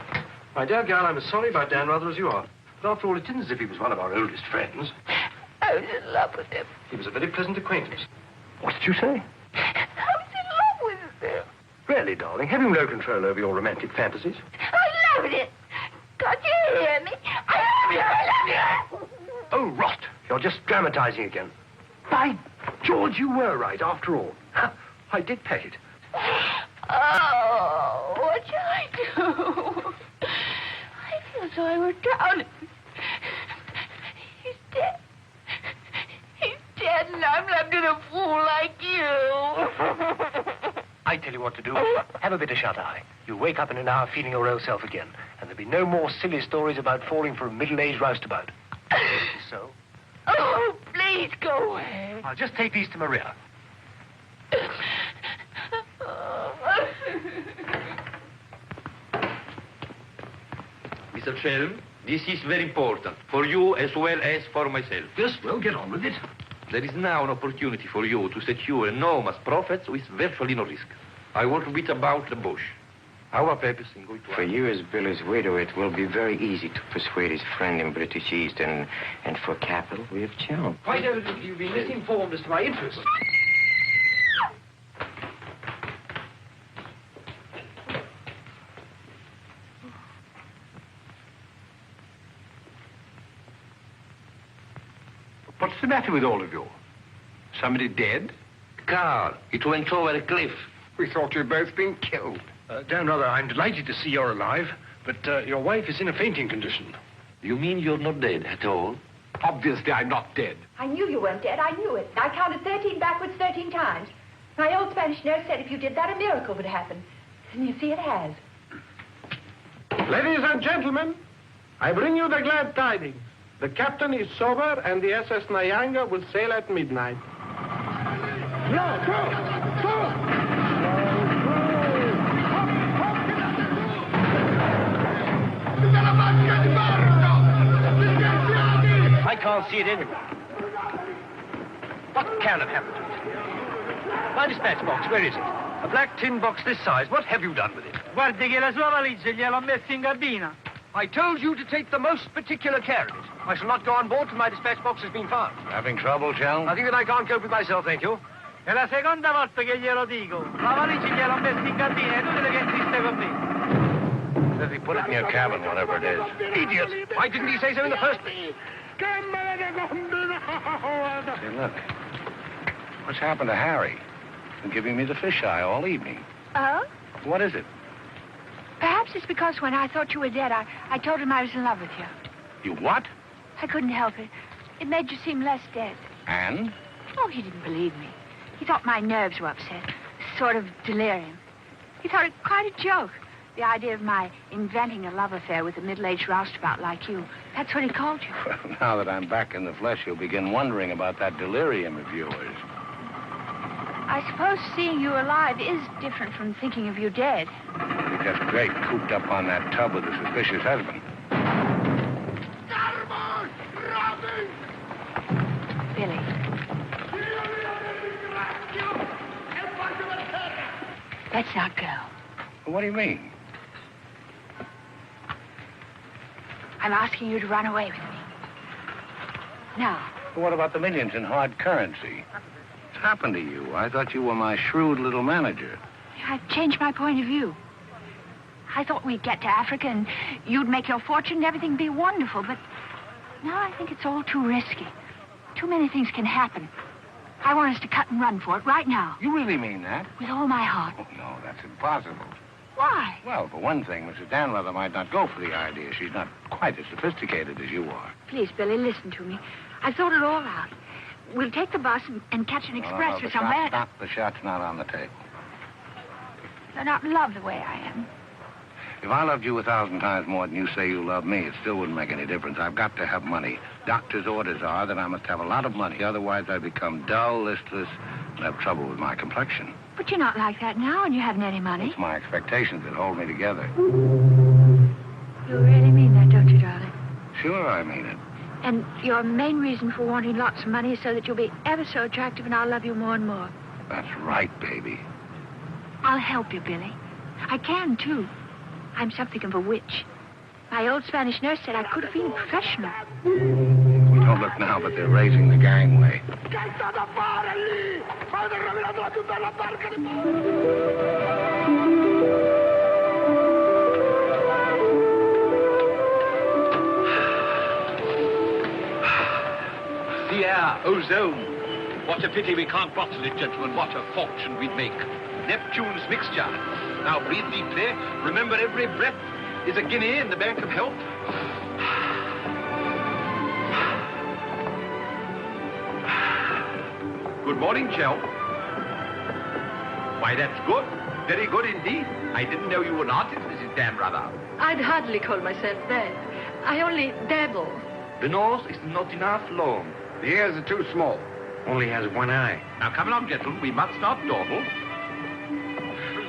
My dear girl, I'm as sorry about Dan rather as you are. But after all, it isn't as if he was one of our oldest friends. I was in love with him. He was a very pleasant acquaintance. What did you say? I was in love with him. Really, darling, have you no control over your romantic fantasies? I loved it. Can't you hear me? I love you. Oh, rot. You're just dramatizing again. By George, you were right, after all. I did pet it. Oh, what shall I do? I feel so I were drowning. He's dead. He's dead, and I'm left in a fool like you. I tell you what to do. Have a bit of shut-eye. You'll wake up in an hour feeling your old self again. And there'll be no more silly stories about falling for a middle-aged roustabout. So? Oh, please go away. I'll just take these to Maria. Mr. Shelm, this is very important, for you as well as for myself. Yes, well, get on with it. There is now an opportunity for you to secure enormous profits with virtually no risk. I want to beat about the bush. Our purpose in going to... For you as Billy's widow, it will be very easy to persuade his friend in British East, and for capital, we have Chelm. Why don't you be misinformed as to my interests? What's the matter with all of you? Somebody dead? Car, it went over a cliff. We thought you'd both been killed. Dan, rather, I'm delighted to see you're alive, but your wife is in a fainting condition. You mean you're not dead at all? Obviously, I'm not dead. I knew you weren't dead. I knew it. I counted 13 backwards 13 times. My old Spanish nurse said if you did that, a miracle would happen. And you see, it has. Ladies and gentlemen, I bring you the glad tidings. The captain is sober, and the SS Nyanga will sail at midnight. I can't see it anywhere. What can have happened to it? My dispatch box, where is it? A black tin box this size. What have you done with it? Guardi che la sua valigia gliel'ho messa in cabina. I told you to take the most particular care of it. I shall not go on board till my dispatch box has been found. Having trouble, Chell? I think that I can't cope with myself, thank you. È la seconda volta che glielo dico. La valigia gliel'ho messa in cabina, è inutile che insiste con me. Says he put it in your cabin, whatever it is. Idiot! Why didn't he say so in the first place? Say, look. What's happened to Harry? Been giving me the fisheye all evening. Oh? What is it? Perhaps it's because when I thought you were dead, I told him I was in love with you. You what? I couldn't help it. It made you seem less dead. And? Oh, he didn't believe me. He thought my nerves were upset. Sort of delirium. He thought it quite a joke. The idea of my inventing a love affair with a middle-aged roustabout like you. That's what he called you. Well, now that I'm back in the flesh, you'll begin wondering about that delirium of yours. I suppose seeing you alive is different from thinking of you dead. You're just great, cooped up on that tub with a suspicious husband. Billy. Let's not go. What do you mean? I'm asking you to run away with me. Now. What about the millions in hard currency? What's happened to you? I thought you were my shrewd little manager. I've changed my point of view. I thought we'd get to Africa and you'd make your fortune and everything be wonderful, but now I think it's all too risky. Too many things can happen. I want us to cut and run for it right now. You really mean that? With all my heart. Oh, no, that's impossible. Why? Well, for one thing, Mrs. Danrother might not go for the idea. She's not quite as sophisticated as you are. Please, Billy, listen to me. I've thought it all out. We'll take the bus and catch an express for somewhere. The shot's not on the table. You're not in love the way I am. If I loved you 1,000 times more than you say you love me, it still wouldn't make any difference. I've got to have money. Doctor's orders are that I must have a lot of money. Otherwise, I become dull, listless, and have trouble with my complexion. But you're not like that now, and you haven't any money. It's my expectations that hold me together. You really mean that, don't you, darling? Sure, I mean it. And your main reason for wanting lots of money is so that you'll be ever so attractive and I'll love you more and more. That's right, baby. I'll help you, Billy. I can, too. I'm something of a witch. My old Spanish nurse said I could have been professional. Don't look now, but they're raising the gangway. The air, ozone. What a pity we can't bottle it, gentlemen. What a fortune we'd make. Neptune's mixture. Now breathe deeply. Remember, every breath is a guinea in the bank of health. Good morning, Chell. Why, that's good. Very good indeed. I didn't know you were an artist, Mrs. Danrother. I'd hardly call myself that. I only dabble. The nose is not enough long. The ears are too small. Only has one eye. Now, come along, gentlemen. We must not dawdle.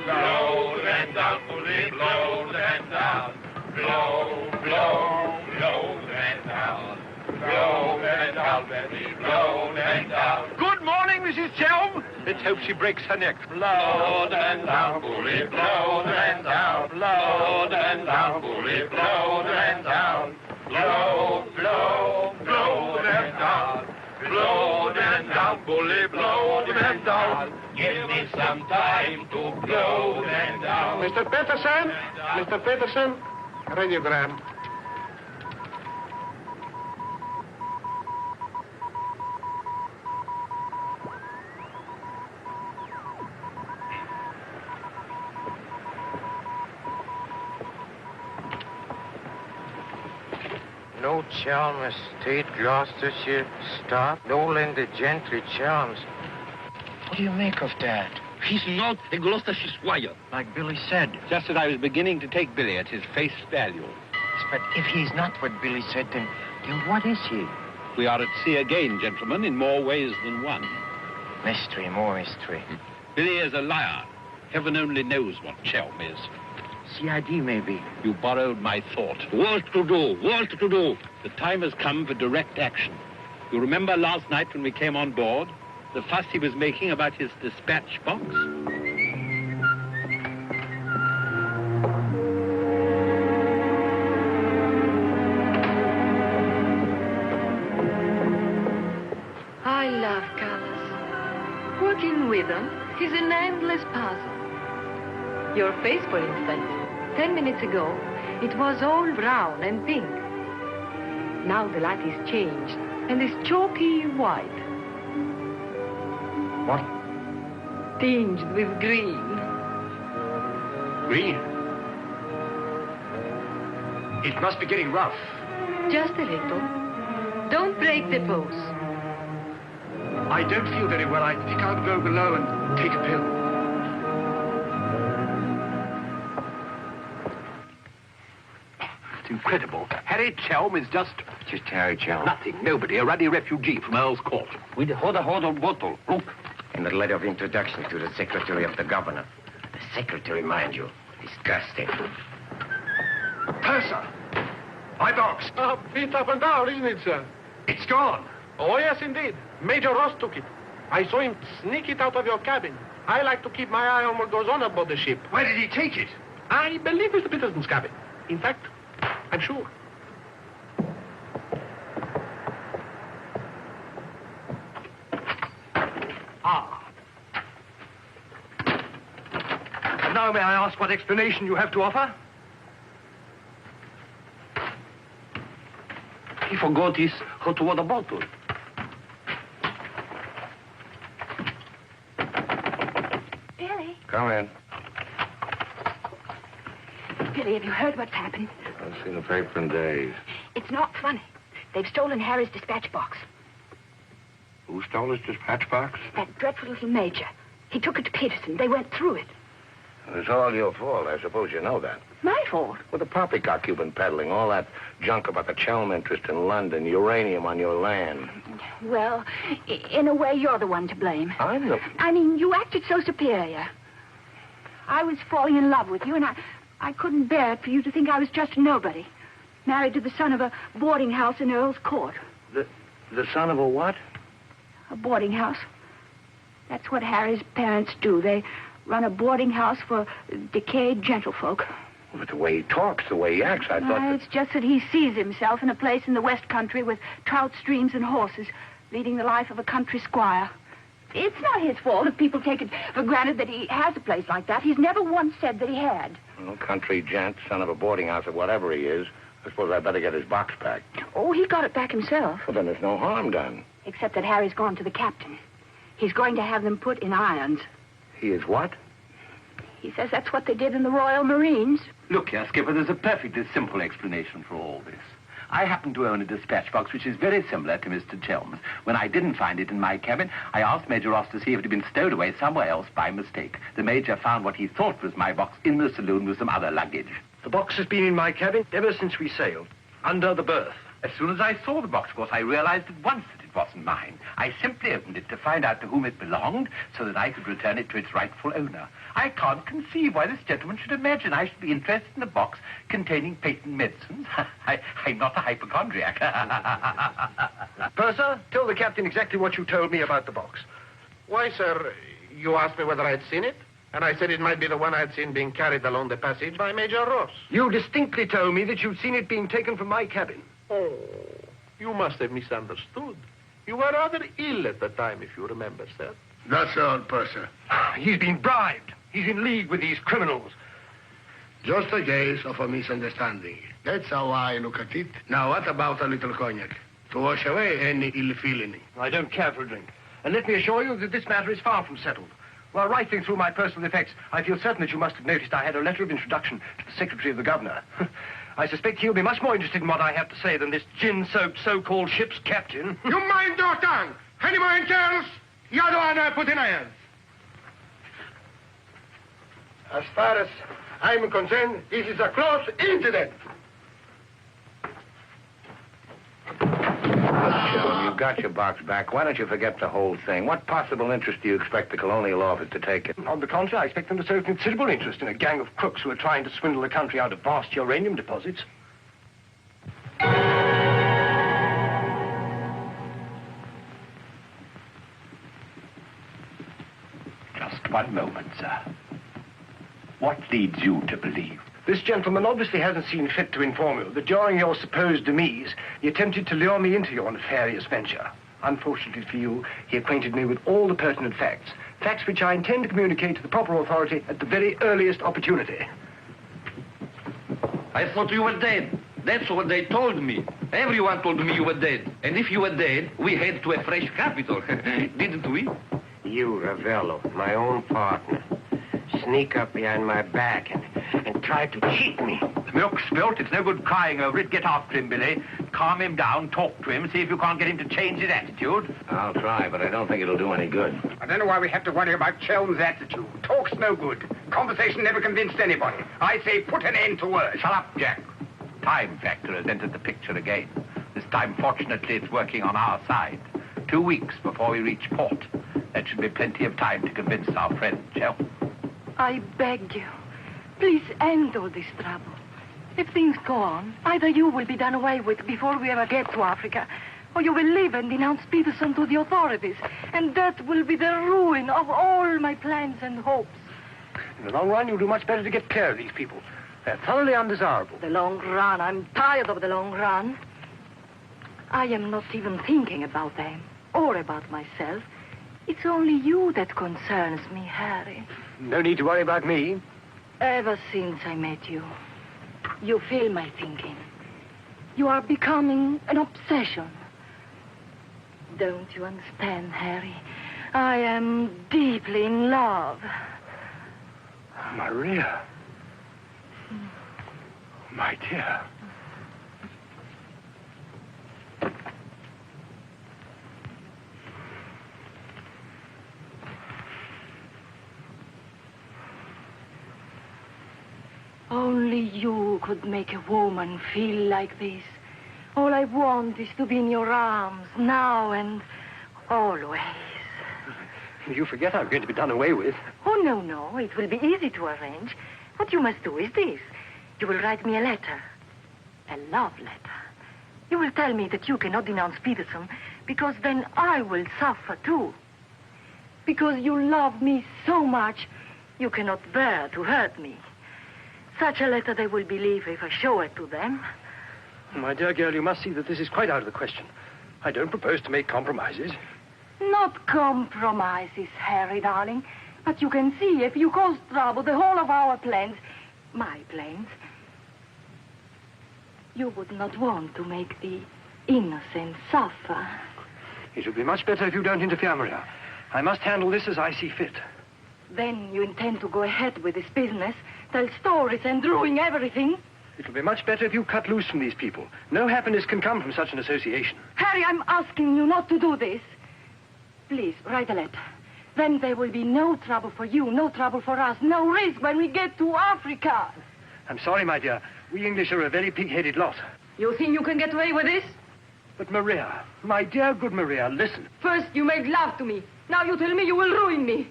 Blow the man down, bully, blow the man down. Blow, blow, blow the man down. Blow the man down, baby, blow the man down. Good morning, Mrs. Chelm. Let's hope she breaks her neck. Blow the man down, bully, blow the man down. Blow the man down, bully, blow the man down. Blow, blow, blow the man down. Blow the man down, bully, blow the man down. Give me some time to blow the man down. Mr. Peterson? Mr. Peterson? Radiogram. No Chalmers State, Gloucestershire. Stop. No Linda Gentry, Chalmers. What do you make of that? He's not a Gloucestershire squire. Like Billy said. Just as I was beginning to take Billy at his face value. But if he's not what Billy said, then what is he? We are at sea again, gentlemen, in more ways than one. Mystery, more mystery. Billy is a liar. Heaven only knows what Chelm is. CID, maybe. You borrowed my thought. What to do? What to do? The time has come for direct action. You remember last night when we came on board? The fuss he was making about his dispatch box? Working with them is an endless puzzle. Your face, for instance, 10 minutes ago, it was all brown and pink. Now the light is changed and is chalky white. What? Tinged with green. Green? It must be getting rough. Just a little. Don't break the pose. I don't feel very well. I think I'll go below and take a pill. It's incredible. Harry Chelm is just... Just Harry Chelm. Nothing. Nobody. A ruddy refugee from Earl's Court. With hold a bottle. Look. And a letter of introduction to the secretary of the governor. The secretary, mind you. Disgusting. Purser! My box! A bit up and down, isn't it, sir? It's gone. Oh, yes, indeed. Major Ross took it. I saw him sneak it out of your cabin. I like to keep my eye on what goes on aboard the ship. Where did he take it? I believe Mr. Peterson's cabin. In fact, I'm sure. And now may I ask what explanation you have to offer? He forgot his hot water bottle. Billy? Come in. Billy, have you heard what's happened? I've seen the paper in days. It's not funny. They've stolen Harry's dispatch box. Who stole his dispatch box? That dreadful little major. He took it to Peterson. They went through it. It's all your fault. I suppose you know that. My fault? Well, the poppycock you've been peddling, all that junk about the Chelm interest in London, uranium on your land. Well, in a way, you're the one to blame. I'm the... I mean, you acted so superior. I was falling in love with you, and I couldn't bear it for you to think I was just a nobody. Married to the son of a boarding house in Earl's Court. The son of a what? A boarding house. That's what Harry's parents do. They run a boarding house for decayed gentlefolk. But the way he talks, the way he acts, I thought It's just that he sees himself in a place in the West Country with trout streams and horses, leading the life of a country squire. It's not his fault if people take it for granted that he has a place like that. He's never once said that he had. Well, country gent, son of a boarding house or whatever he is. I suppose I'd better get his box back. Oh, he got it back himself. Well, then there's no harm done. Except that Harry's gone to the captain. He's going to have them put in irons. He is what? He says that's what they did in the Royal Marines. Look here, Skipper, there's a perfectly simple explanation for all this. I happen to own a dispatch box which is very similar to Mr. Chelm's. When I didn't find it in my cabin, I asked Major Ross to see if it had been stowed away somewhere else by mistake. The Major found what he thought was my box in the saloon with some other luggage. The box has been in my cabin ever since we sailed. Under the berth. As soon as I saw the box, of course, I realized at once that it wasn't mine. I simply opened it to find out to whom it belonged so that I could return it to its rightful owner. I can't conceive why this gentleman should imagine I should be interested in a box containing patent medicines. I'm not a hypochondriac. Purser, tell the captain exactly what you told me about the box. Why, sir, you asked me whether I'd seen it, and I said it might be the one I'd seen being carried along the passage by Major Ross. You distinctly told me that you'd seen it being taken from my cabin. Oh, you must have misunderstood. You were rather ill at the time, if you remember, sir. That's all, Purser. He's been bribed. He's in league with these criminals. Just a case of a misunderstanding. That's how I look at it. Now, what about a little cognac? To wash away any ill feeling. I don't care for a drink. And let me assure you that this matter is far from settled. While rifling through my personal effects, I feel certain that you must have noticed I had a letter of introduction to the Secretary of the Governor. I suspect he'll be much more interested in what I have to say than this gin-soaked so-called ship's captain. You mind your tongue! Any more else? The other one I put in irons. As far as I'm concerned, this is a close incident. You got your box back. Why don't you forget the whole thing? What possible interest do you expect the Colonial Office to take in? On the contrary, I expect them to show considerable interest in a gang of crooks who are trying to swindle the country out of vast uranium deposits. Just one moment, sir. What leads you to believe? This gentleman obviously hasn't seen fit to inform you that during your supposed demise, he attempted to lure me into your nefarious venture. Unfortunately for you, he acquainted me with all the pertinent facts, Facts which I intend to communicate to the proper authority at the very earliest opportunity. I thought you were dead. That's what they told me. Everyone told me you were dead. And if you were dead, we head to a fresh capital. Didn't we? You, Ravello, my own partner, sneak up behind my back and try to cheat me. The milk's spilt. It's no good crying over it. Get after him, Billy. Calm him down. Talk to him. See if you can't get him to change his attitude. I'll try, but I don't think it'll do any good. I don't know why we have to worry about Chelm's attitude. Talk's no good. Conversation never convinced anybody. I say put an end to words. Shut up, Jack. Time factor has entered the picture again. This time, fortunately, it's working on our side. 2 weeks before we reach port. That should be plenty of time to convince our friend, Chelm. I beg you, please end all this trouble. If things go on, either you will be done away with before we ever get to Africa, or you will live and denounce Peterson to the authorities, and that will be the ruin of all my plans and hopes. In the long run, you'll do much better to get clear of these people. They're thoroughly undesirable. The long run. I'm tired of the long run. I am not even thinking about them or about myself. It's only you that concerns me, Harry. No need to worry about me. Ever since I met you, you fill my thinking. You are becoming an obsession. Don't you understand, Harry? I am deeply in love. Maria. My dear. Only you could make a woman feel like this. All I want is to be in your arms, now and always. You forget I'm going to be done away with. Oh, no. It will be easy to arrange. What you must do is this. You will write me a letter. A love letter. You will tell me that you cannot denounce Peterson, because then I will suffer too. Because you love me so much, you cannot bear to hurt me. Such a letter they will believe if I show it to them. My dear girl, you must see that this is quite out of the question. I don't propose to make compromises. Not compromises, Harry, darling. But you can see if you cause trouble, the whole of our plans, my plans, you would not want to make the innocent suffer. It would be much better if you don't interfere, Maria. I must handle this as I see fit. Then you intend to go ahead with this business, tell stories and ruin everything? It will be much better if you cut loose from these people. No happiness can come from such an association. Harry, I'm asking you not to do this. Please, write a letter. Then there will be no trouble for you, no trouble for us, no risk when we get to Africa. I'm sorry, my dear. We English are a very pig-headed lot. You think you can get away with this? But Maria, my dear good Maria, listen. First you made love to me. Now you tell me you will ruin me.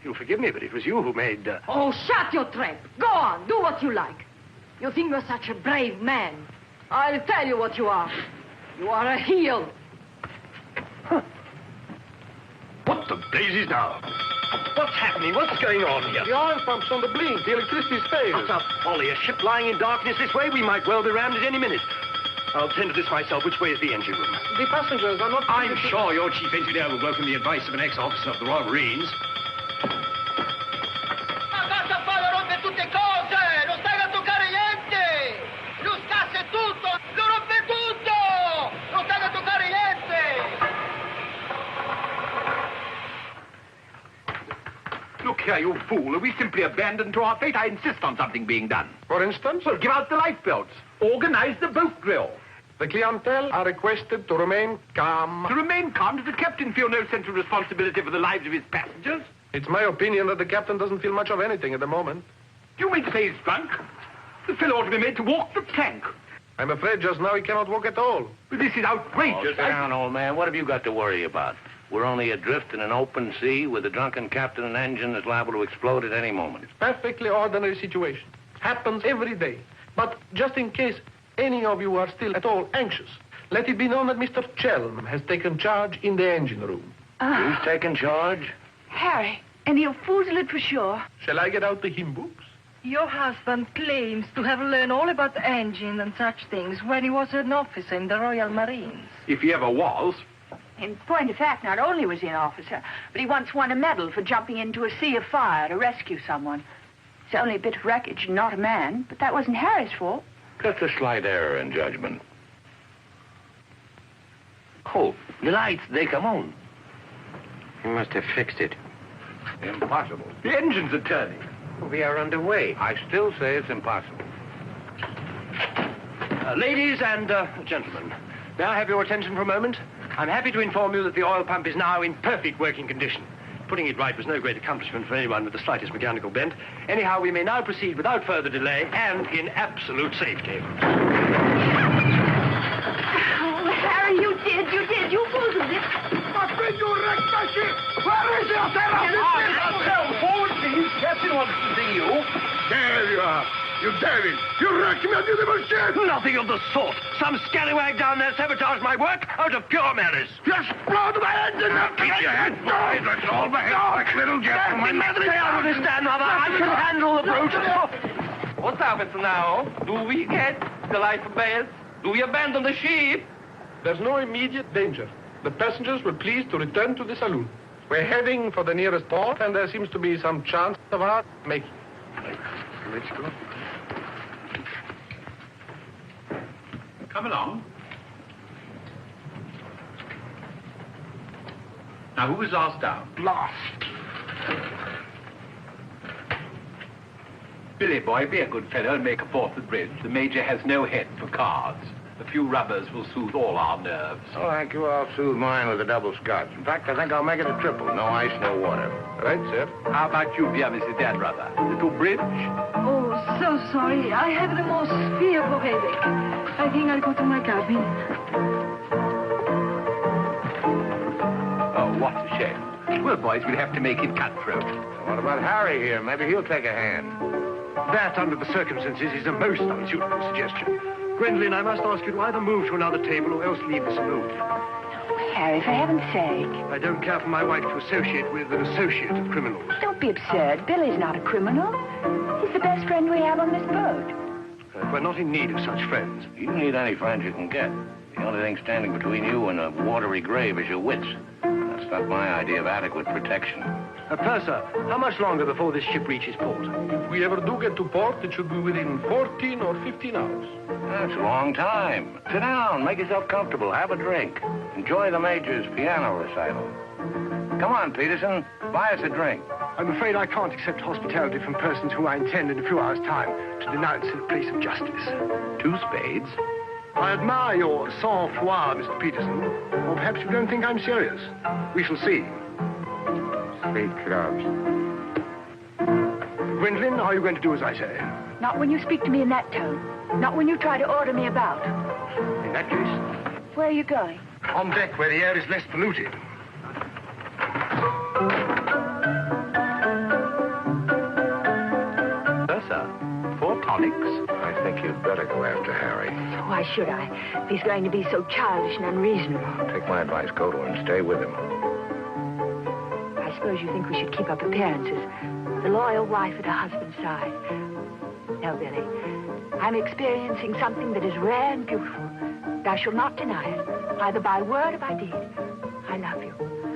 You'll forgive me, but it was you who made... Oh, shut your trap. Go on, do what you like. You think you're such a brave man. I'll tell you what you are. You are a heel. Huh. What the blazes now? What's happening? What's going on here? The oil pump's on the blink. The electricity's failed. What a folly. A ship lying in darkness this way? We might well be rammed at any minute. I'll tend to this myself. Which way is the engine room? The passengers are not... I'm sure your chief engineer will welcome the advice of an ex-officer of the Royal Marines. Look here, you fool. Are we simply abandoned to our fate? I insist on something being done. For instance? Well, give out the lifebelts. Organize the boat drill. The clientele are requested to remain calm. To remain calm? Does the captain feel no sense of responsibility for the lives of his passengers? It's my opinion that the captain doesn't feel much of anything at the moment. Do you mean to say he's drunk? The fellow ought to be made to walk the plank. I'm afraid just now he cannot walk at all. But this is outrageous. Oh, sit down, old man. What have you got to worry about? We're only adrift in an open sea with a drunken captain and engine that's liable to explode at any moment. Perfectly ordinary situation. Happens every day. But just in case any of you are still at all anxious, let it be known that Mr. Chelm has taken charge in the engine room. Who's taken charge? Harry, and he'll foozle it for sure. Shall I get out the hymn books? Your husband claims to have learned all about engine and such things when he was an officer in the Royal Marines. If he ever was. In point of fact, not only was he an officer, but he once won a medal for jumping into a sea of fire to rescue someone. It's only a bit of wreckage, not a man, but that wasn't Harry's fault. Just a slight error in judgment. Oh, the lights, they come on. He must have fixed it. Impossible. The engines are turning. We are underway. I still say it's impossible. Ladies and gentlemen, may I have your attention for a moment? I'm happy to inform you that the oil pump is now in perfect working condition. Putting it right was no great accomplishment for anyone with the slightest mechanical bent. Anyhow, we may now proceed without further delay and in absolute safety. Oh, Harry, you did. You boozled it. But when you wrecked the ship, where is your Forward, please. Captain wants to see you. There you are. You devil! You wrecked me, beautiful ship! Nothing of the sort. Some scallywag down there sabotaged my work out of pure malice. Just blowed my engine up! Keep your head down. Let's all behave like little gentlemen. Stay out of this, stand, mother. I can handle the brute. What happens now? Do we get the life belts? Do we abandon the ship? There's no immediate danger. The passengers will please to return to the saloon. We're heading for the nearest port, and there seems to be some chance of our making it. Let's go. Come along. Now, who was last down? Last. Billy boy, be a good fellow and make a fourth at bridge. The Major has no head for cards. A few rubbers will soothe all our nerves. Oh, thank you. I'll soothe mine with a double scotch. In fact, I think I'll make it a triple. No ice, no water. Right, sir. How about you, dear Mrs. Dadbrother? Little bridge? Oh, so sorry. I have the most fearful headache. I think I'll go to my cabin. Oh, what a shame. Well, boys, we'll have to make it cutthroat. What about Harry here? Maybe he'll take a hand. That, under the circumstances, is a most unsuitable suggestion. Gwendolen, I must ask you to either move to another table or else leave the saloon. Harry, for heaven's sake. I don't care for my wife to associate with an associate of criminals. Don't be absurd. Billy's not a criminal. He's the best friend we have on this boat. We're not in need of such friends. You need any friends you can get. The only thing standing between you and a watery grave is your wits. That's not my idea of adequate protection. Purser, how much longer before this ship reaches port? If we ever do get to port, it should be within 14 or 15 hours. That's a long time. Sit down, make yourself comfortable, have a drink. Enjoy the Major's piano recital. Come on, Peterson, buy us a drink. I'm afraid I can't accept hospitality from persons whom I intend in a few hours' time to denounce in a place of justice. 2 spades? I admire your sang-froid, Mr. Peterson. Or perhaps you don't think I'm serious. We shall see. Spade clubs. Gwendolen, are you going to do as I say? Not when you speak to me in that tone. Not when you try to order me about. In that case, Where are you going? on deck where the air is less polluted. Sir, 4 tonics. I think you'd better go after Harry. Why should I? If he's going to be so childish and unreasonable. Take my advice, go to him, stay with him. I suppose you think we should keep up appearances. The loyal wife at her husband's side. No, Billy. I'm experiencing something that is rare and beautiful. I shall not deny it, either by word or by deed. I love you.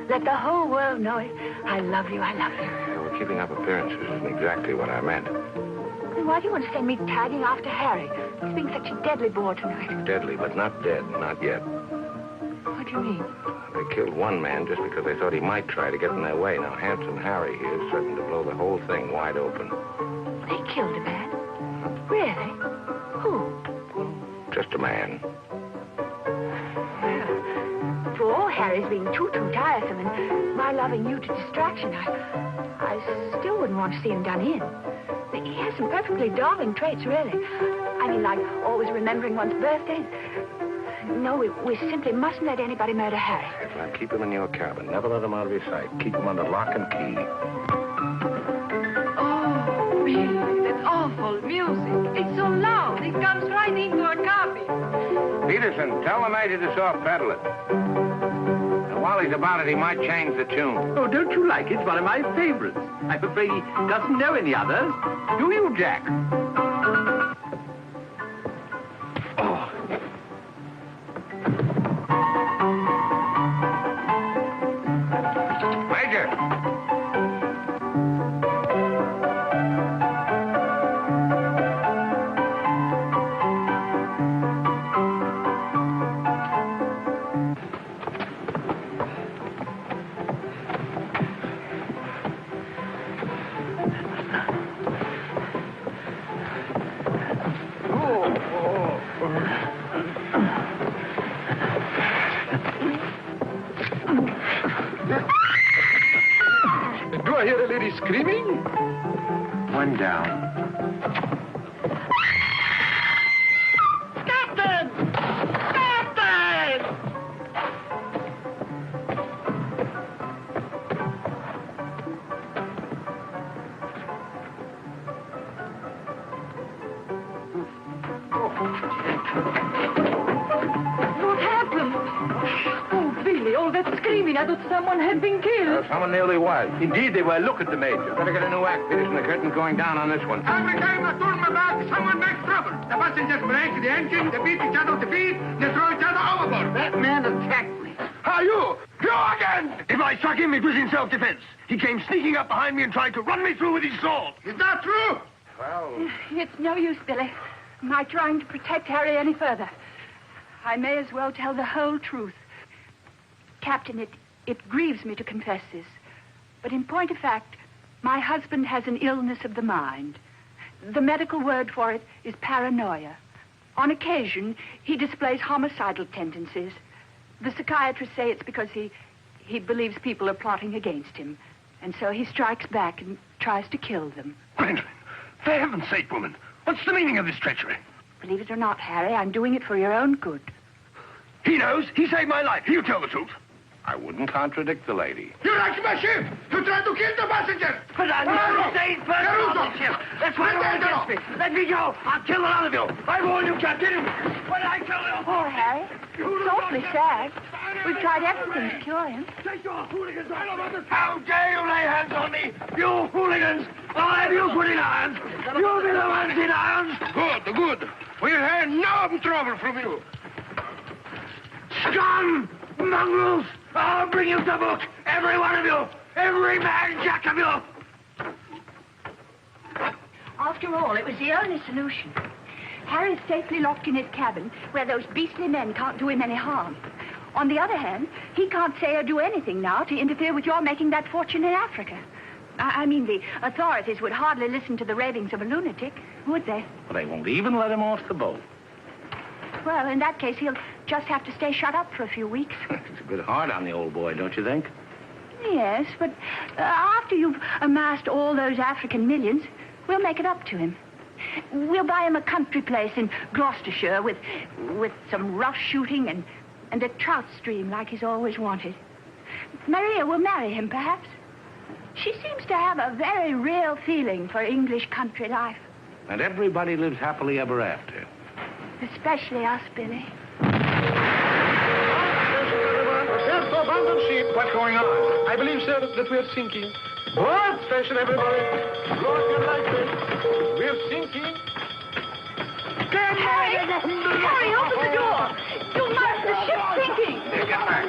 Let the whole world know it. I love you, I love you. Well, keeping up appearances isn't exactly what I meant. Then why do you want to send me tagging after Harry? He's being such a deadly bore tonight. Deadly, but not dead, not yet. What do you mean? They killed one man just because they thought he might try to get in their way. Now, handsome Harry here is certain to blow the whole thing wide open. They killed a man? Really? Who? Just a man. For all Harry's being too tiresome and my loving you to distraction, I still wouldn't want to see him done in. He has some perfectly darling traits, really. I mean, like always remembering one's birthday. No, we simply mustn't let anybody murder Harry. Well, keep him in your cabin. Never let him out of your sight. Keep him under lock and key. Oh, Billy, that awful music. It's so loud. It comes right into our cabin. Peterson, tell the Major to soft pedal it. And while he's about it, he might change the tune. Oh, don't you like it? It's one of my favorites. I'm afraid he doesn't know any others. Do you, Jack? screaming? One down. Captain! Captain! What happened? Oh, Billy, all that screaming. I thought someone had been killed. Someone nearly was. Indeed, they were. Look at the Major. Better get a new act fitted and the curtain's going down on this one. Every time I turn my back, someone makes trouble. The passengers break the engine, they beat each other to feet, they throw each other overboard. That man attacked me. Are you? You again! If I struck him, it was in self-defense. He came sneaking up behind me and tried to run me through with his sword. Is that true? Well... It's no use, Billy. My trying to protect Harry any further. I may as well tell the whole truth. Captain, it grieves me to confess this, but in point of fact, my husband has an illness of the mind. The medical word for it is paranoia. On occasion, he displays homicidal tendencies. The psychiatrists say it's because he believes people are plotting against him, and so he strikes back and tries to kill them. Gwendolen, for heaven's sake, woman, what's the meaning of this treachery? Believe it or not, Harry, I'm doing it for your own good. He knows. He saved my life. He'll tell the truth. I wouldn't contradict the lady. You wrecked my ship! You tried to kill the passengers! But I'm not staying first on the ship. That's why you're against me. Let me go. I'll kill a lot of you. I warn you, Captain. When I kill you... Poor Harry. It's awfully sad. We've tried everything to cure him. Take your hooligans out of this. How dare you lay hands on me? You hooligans. I'll have you put in irons. You'll be the ones in irons. Good, good. We'll have no trouble from you. Scum! Mongrels! I'll bring you to book. Every one of you. Every man jack of you. After all, it was the only solution. Harry's safely locked in his cabin, where those beastly men can't do him any harm. On the other hand, he can't say or do anything now to interfere with your making that fortune in Africa. I mean, the authorities would hardly listen to the ravings of a lunatic, would they? Well, they won't even let him off the boat. Well, in that case, he'll just have to stay shut up for a few weeks. It's a bit hard on the old boy, don't you think? Yes, but after you've amassed all those African millions, we'll make it up to him. We'll buy him a country place in Gloucestershire with some rough shooting and a trout stream like he's always wanted. Maria will marry him, perhaps. She seems to have a very real feeling for English country life. And everybody lives happily ever after. Especially us, Billy. There's the abandoned ship. What's going on? I believe, sir, that we're sinking. What? Station, everybody. Look your lights. We're sinking. Harry! Harry, open the door! You must! The ship's sinking! Get back!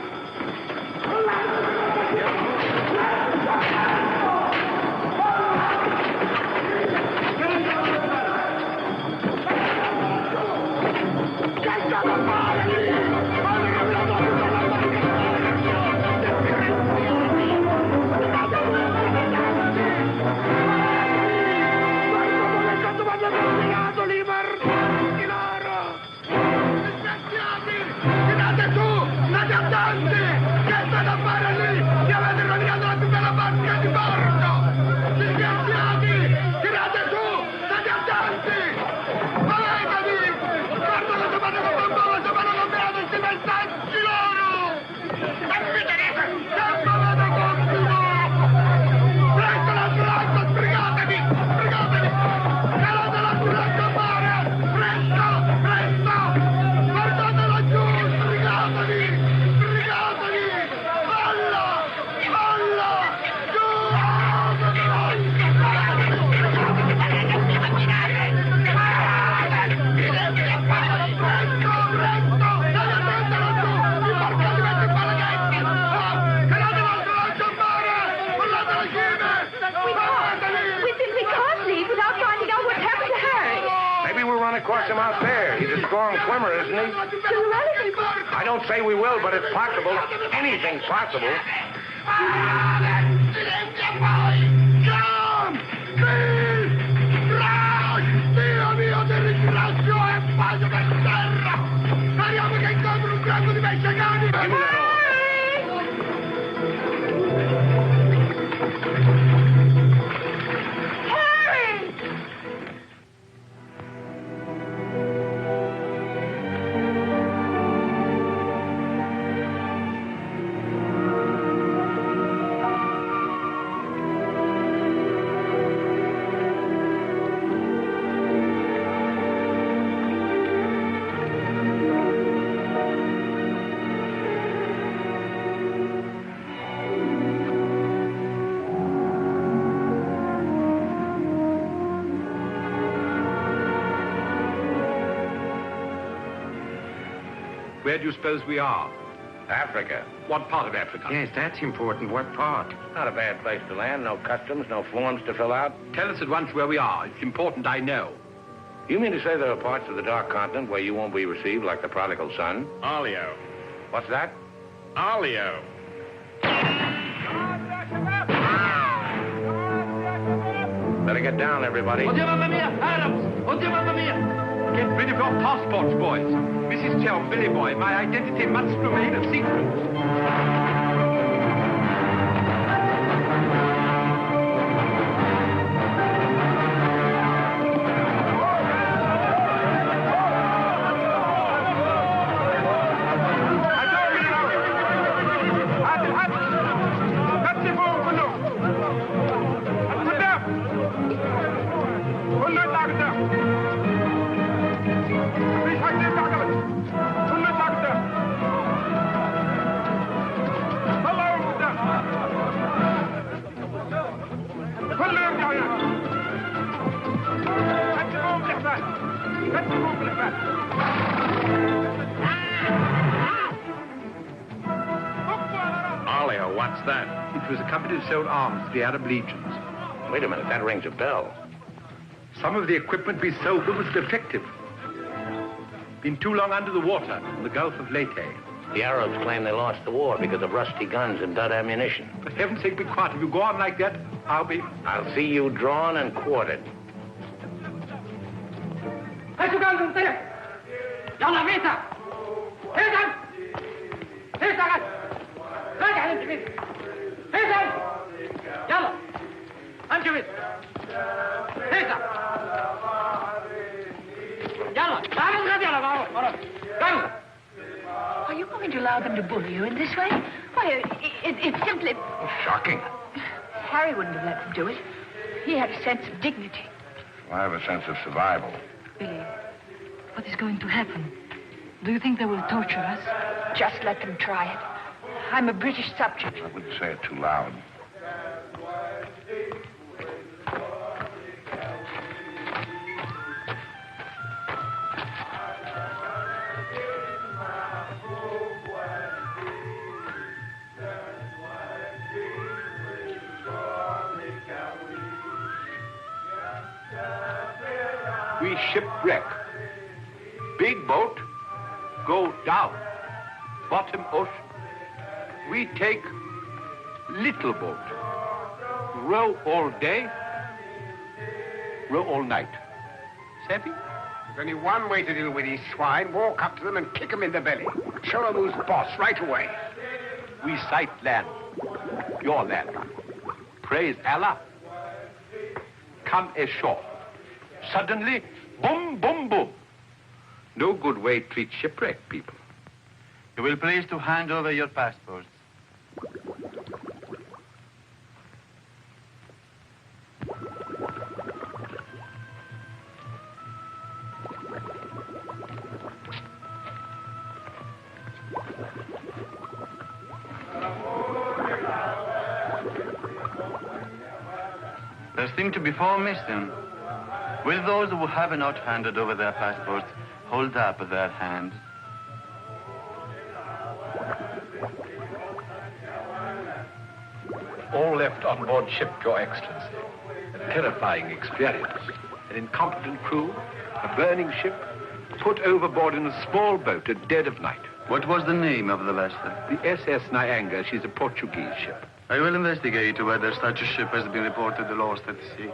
Across him out there. He's a strong swimmer, isn't he? I don't say we will, but it's possible. Anything's possible. Dio mio, ti ringrazio e pace per terra! Speriamo che incontri un branco di messicani! Where do you suppose we are? Africa. What part of Africa? Yes, that's important. What part? Not a bad place to land. No customs, no forms to fill out. Tell us at once where we are. It's important I know. You mean to say there are parts of the Dark Continent where you won't be received like the prodigal son? Olio. What's that? Olio. Better get down, everybody. Oddio, mamma mia! Adams! Oddio, mamma mia! Get rid of your passports, boys. Mrs. Chell, Billy Boy, my identity must remain a secret. Olio, what's that? It was a company that sold arms to the Arab legions. Wait a minute, that rings a bell. Some of the equipment we sold was defective. Been too long under the water in the Gulf of Leyte. The Arabs claim they lost the war because of rusty guns and dud ammunition. For heaven's sake, be quiet. If you go on like that, I'll see you drawn and quartered. يلا فيتا فيتا فيتا راجع انت فيتا فيتا يلا امشي فيتا فيتا يلا تعال نغد يلا Are you going to allow them to bully you in this way? Why, it's simply... Shocking. Harry wouldn't have let them do it. He had a sense of dignity. I have a sense of survival. Billy, what is going to happen? Do you think they will torture us? Just let them try it. I'm a British subject. I wouldn't say it too loud. We shipwreck. Big boat, go down. Bottom ocean. We take little boat. Row all day, row all night. Savvy? There's only one way to deal with these swine. Walk up to them and kick them in the belly. Show them who's boss right away. We sight land. Your land. Praise Allah. Come ashore. Suddenly, boom, boom, boom. No good way to treat shipwrecked people. You will please to hand over your passports. There seem to be 4 missing. Will those who have not handed over their passports hold up their hands? All left on board ship, Your Excellency. A terrifying experience. An incompetent crew, a burning ship, put overboard in a small boat at dead of night. What was the name of the vessel? The SS Nyanga. She's a Portuguese ship. I will investigate whether such a ship has been reported lost at sea.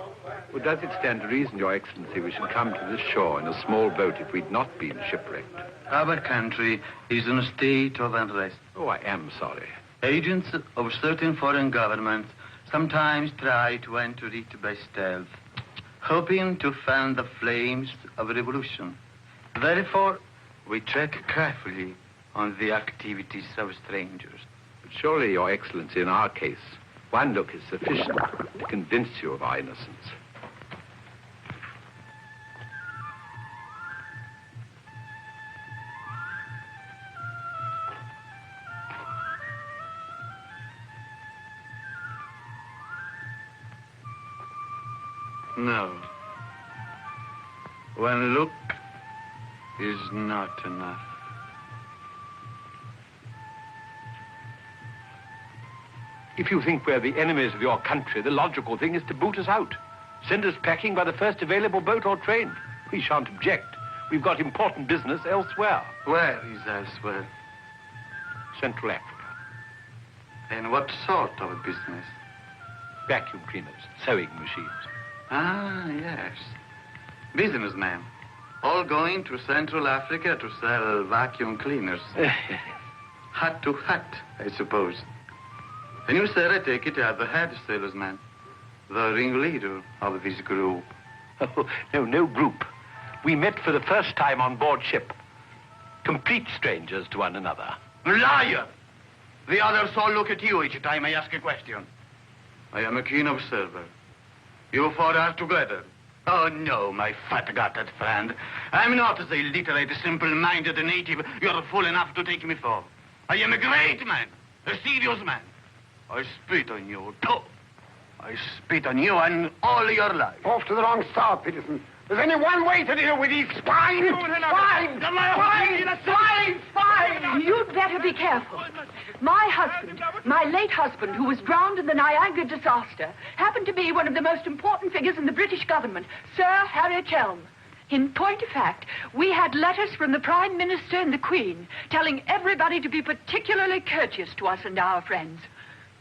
Well, does it stand to reason, Your Excellency, we should come to this shore in a small boat if we'd not been shipwrecked? Our country is in a state of unrest. Oh, I am sorry. Agents of certain foreign governments sometimes try to enter it by stealth, hoping to fan the flames of revolution. Therefore, we check carefully on the activities of strangers. But surely, Your Excellency, in our case, one look is sufficient to convince you of our innocence. No. One look is not enough. If you think we're the enemies of your country, the logical thing is to boot us out. Send us packing by the first available boat or train. We shan't object. We've got important business elsewhere. Where is elsewhere? Central Africa. And what sort of business? Vacuum cleaners, sewing machines. Ah, yes. Businessmen. All going to Central Africa to sell vacuum cleaners. Hat to hat, I suppose. And you, sir, I take it, are the head salesman, the ringleader of this group. Oh, no group. We met for the first time on board ship. Complete strangers to one another. Liar! The others all look at you each time I ask a question. I am a keen observer. You four are together. Oh, no, my fat-gutted friend. I'm not the illiterate, simple-minded native you're fool enough to take me for. I am a great man, a serious man. I spit on you, too. I spit on you and all your life. Off to the wrong start, Peterson. There's only one way to deal with these swine! Swine! Swine! You'd better be careful. My husband, my late husband, who was drowned in the Niagara disaster, happened to be one of the most important figures in the British government, Sir Harry Chelm. In point of fact, we had letters from the Prime Minister and the Queen telling everybody to be particularly courteous to us and our friends.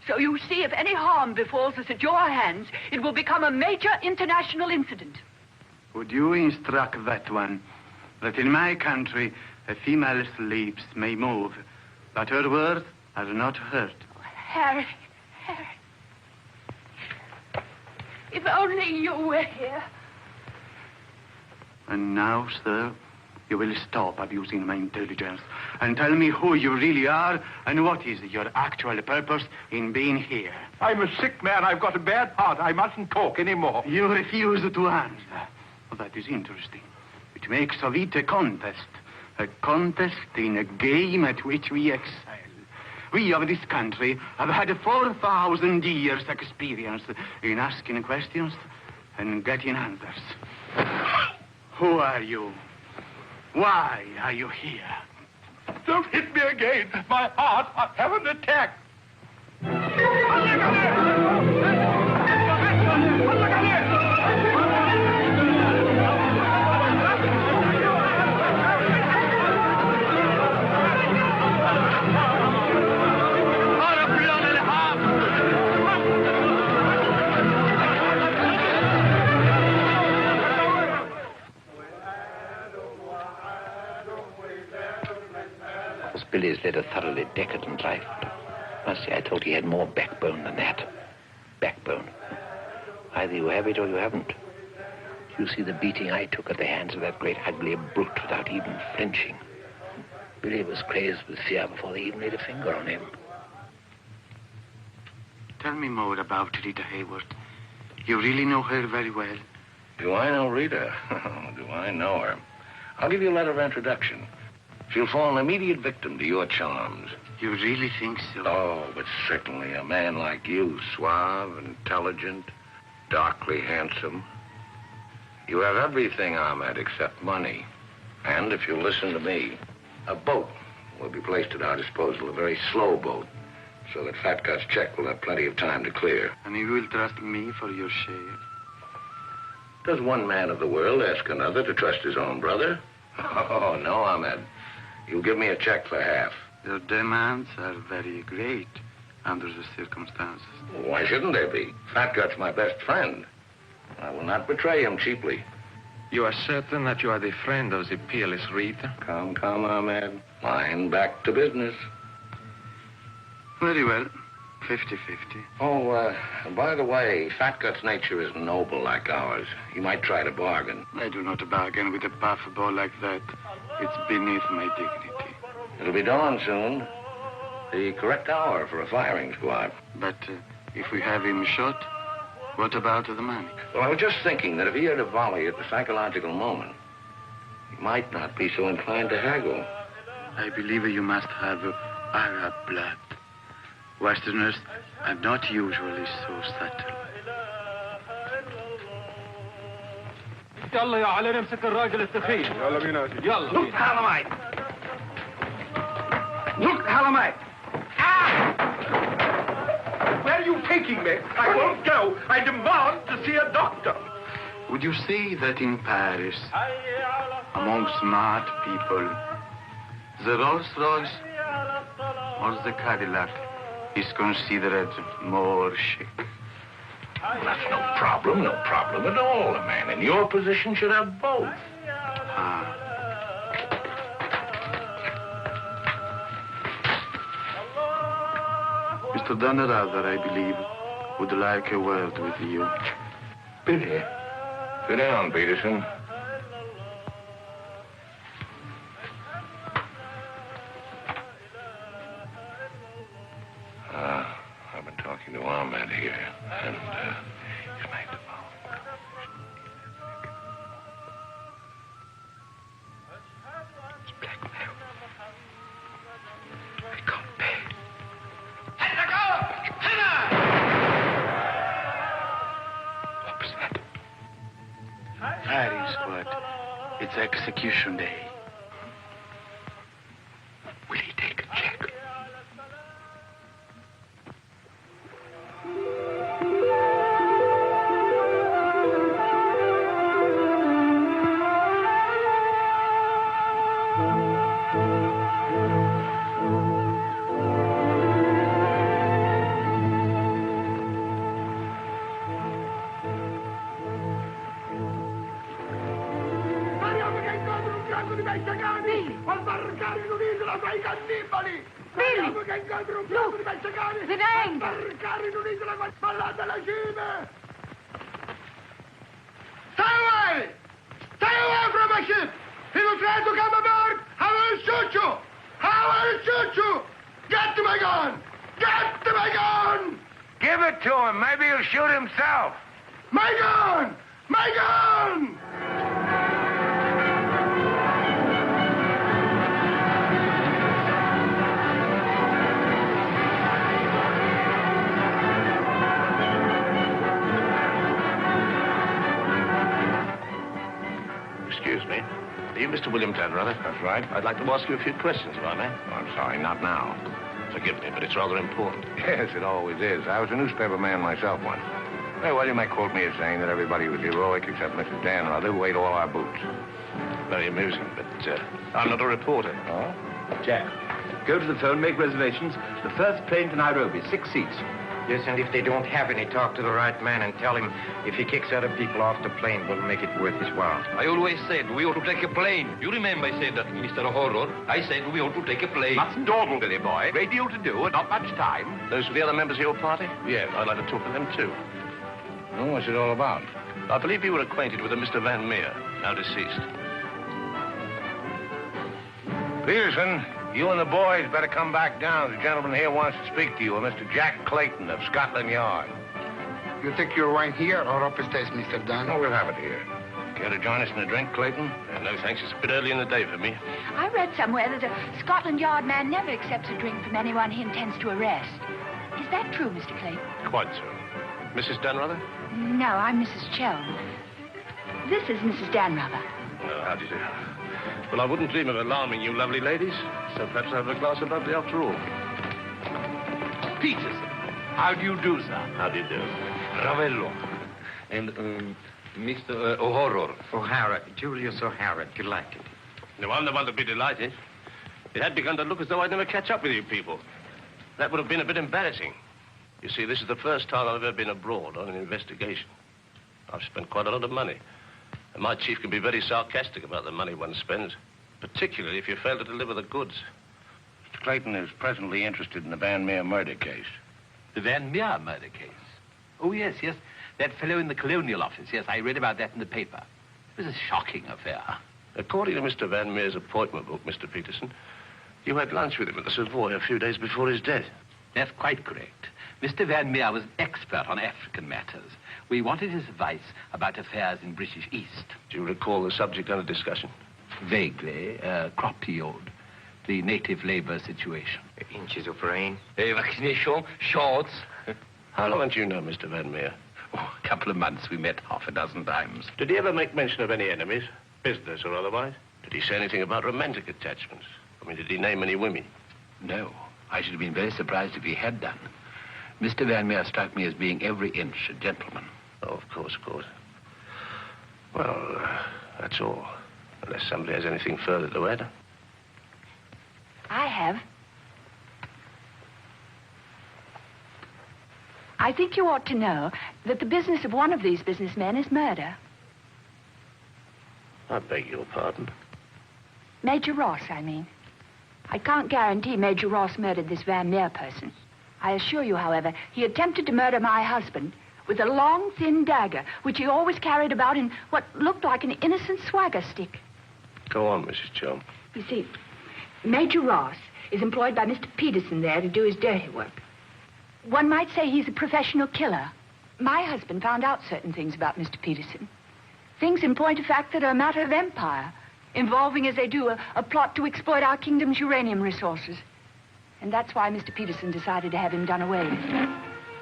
So you see, if any harm befalls us at your hands, it will become a major international incident. Would you instruct that one that in my country a female slave may move, but her words are not heard? Harry. If only you were here. And now, sir, you will stop abusing my intelligence and tell me who you really are and what is your actual purpose in being here. I'm a sick man. I've got a bad heart. I mustn't talk anymore. You refuse to answer. Well, that is interesting. It makes of it a contest in a game at which we excel. We of this country have had 4,000 years' experience in asking questions and getting answers. Who are you? Why are you here? Don't hit me again. My heart, I have an attack. Billy's led a thoroughly decadent life. Must say, I thought he had more backbone than that. Backbone. Either you have it or you haven't. You see the beating I took at the hands of that great ugly brute without even flinching. Billy was crazed with fear before they even laid a finger on him. Tell me more about Rita Hayworth. You really know her very well. Do I know Rita? Do I know her? I'll give you a letter of introduction. She'll fall an immediate victim to your charms. You really think so? Oh, but certainly a man like you, suave, intelligent, darkly handsome. You have everything, Ahmed, except money. And if you'll listen to me, a boat will be placed at our disposal, a very slow boat, so that Fat Gut's check will have plenty of time to clear. And you will trust me for your share? Does one man of the world ask another to trust his own brother? Oh, no, Ahmed. You'll give me a check for half. Your demands are very great under the circumstances. Why shouldn't they be? Fat Gut's my best friend. I will not betray him cheaply. You are certain that you are the friend of the peerless Rita? Come, Ahmed. Mind back to business. Very well. 50-50. Oh, by the way, Fat Gut's nature is noble like ours. He might try to bargain. I do not bargain with a puffball like that. It's beneath my dignity. It'll be dawn soon. The correct hour for a firing squad. But if we have him shot, what about the money? Well, I was just thinking that if he had a volley at the psychological moment, he might not be so inclined to haggle. I believe you must have Arab blood. Westerners are not usually so subtle. يلا يا علي نمسك الراجل السخين. يلا بينا يلا. Look, Halamite. Look, Halamite. are you taking me? I won't go. I demand to see a doctor. Would you say that in Paris, among smart people, the Rolls-Royce or the Cadillac is considered more chic? Well, that's no problem at all. A man in your position should have both. Mr. Dannerather, I believe, would like a word with you. Billy. Sit down, Peterson. I've been talking to Ahmed here, and he's made the phone. It's blackmail. I can't pay. What was that? Paris, but it's execution day. Will he take a check? Give it to him. Maybe he'll shoot himself. My gun! My gun! Excuse me. Are you Mr. William Dannerather? That's right. I'd like to ask you a few questions, if I may. Oh, I'm sorry, not now. Forgive me, but it's rather important. Yes, it always is. I was a newspaper man myself once. Very well, you may quote me as saying that everybody was heroic except Mrs. Dannerather, who ate all our boots. Very amusing, but I'm not a reporter. Oh? Jack, go to the phone, make reservations. The first plane to Nairobi, 6 seats. Yes, and if they don't have any, talk to the right man and tell him if he kicks other people off the plane, we'll make it worth his while. I always said we ought to take a plane. You remember I said that, Mr. Horror. I said we ought to take a plane. That's dawdle, Billy boy. Great deal to do and not much time. Those are the other members of your party? Yes, I'd like to talk to them, too. Oh, what's it all about? I believe you were acquainted with a Mr. Van Meer, now deceased. Peterson, you and the boys better come back down. The gentleman here wants to speak to you, a Mr. Jack Clayton of Scotland Yard. You take your wine here or upstairs, Mr. Dunn? No, we'll have it here. Care to join us in a drink, Clayton? No, thanks. It's a bit early in the day for me. I read somewhere that a Scotland Yard man never accepts a drink from anyone he intends to arrest. Is that true, Mr. Clayton? Quite so. Mrs. Dannerather? No, I'm Mrs. Chelm. This is Mrs. Dannerather. Oh, how do you do? Well, I wouldn't dream of alarming you lovely ladies, so perhaps I'll have a glass of bubbly after all. Peterson, how do you do, sir? How do you do? Ravello. And, Mr. O'Hara. O'Hara, Julius O'Hara, delighted. No, I'm the one to be delighted. It had begun to look as though I'd never catch up with you people. That would have been a bit embarrassing. You see, this is the first time I've ever been abroad on an investigation. I've spent quite a lot of money. And my chief can be very sarcastic about the money one spends, particularly if you fail to deliver the goods. Mr. Clayton is presently interested in the Van Meer murder case. The Van Meer murder case? Oh, yes, yes. That fellow in the Colonial Office. Yes, I read about that in the paper. It was a shocking affair. According to Mr. Van Meer's appointment book, Mr. Peterson, you had lunch with him at the Savoy a few days before his death. That's quite correct. Mr. Van Meer was an expert on African matters. We wanted his advice about affairs in British East. Do you recall the subject under discussion? Vaguely. Crop yield, the native labor situation. Inches of rain. Vaccination, shorts. How long did you know Mr. Van Meer? Oh, a couple of months. We met half a dozen times. Did he ever make mention of any enemies, business or otherwise? Did he say anything about romantic attachments? I mean, did he name any women? No. I should have been very surprised if he had done. Mr. Van Meer struck me as being every inch a gentleman. Oh, of course. Well, that's all. Unless somebody has anything further to add. I have. I think you ought to know that the business of one of these businessmen is murder. I beg your pardon. Major Ross, I mean. I can't guarantee Major Ross murdered this Van Meer person. I assure you, however, he attempted to murder my husband with a long, thin dagger, which he always carried about in what looked like an innocent swagger stick. Go on, Mrs. Chelm. You see, Major Ross is employed by Mr. Peterson there to do his dirty work. One might say he's a professional killer. My husband found out certain things about Mr. Peterson. Things in point of fact that are a matter of empire, involving, as they do, a plot to exploit our kingdom's uranium resources. And that's why Mr. Peterson decided to have him done away with.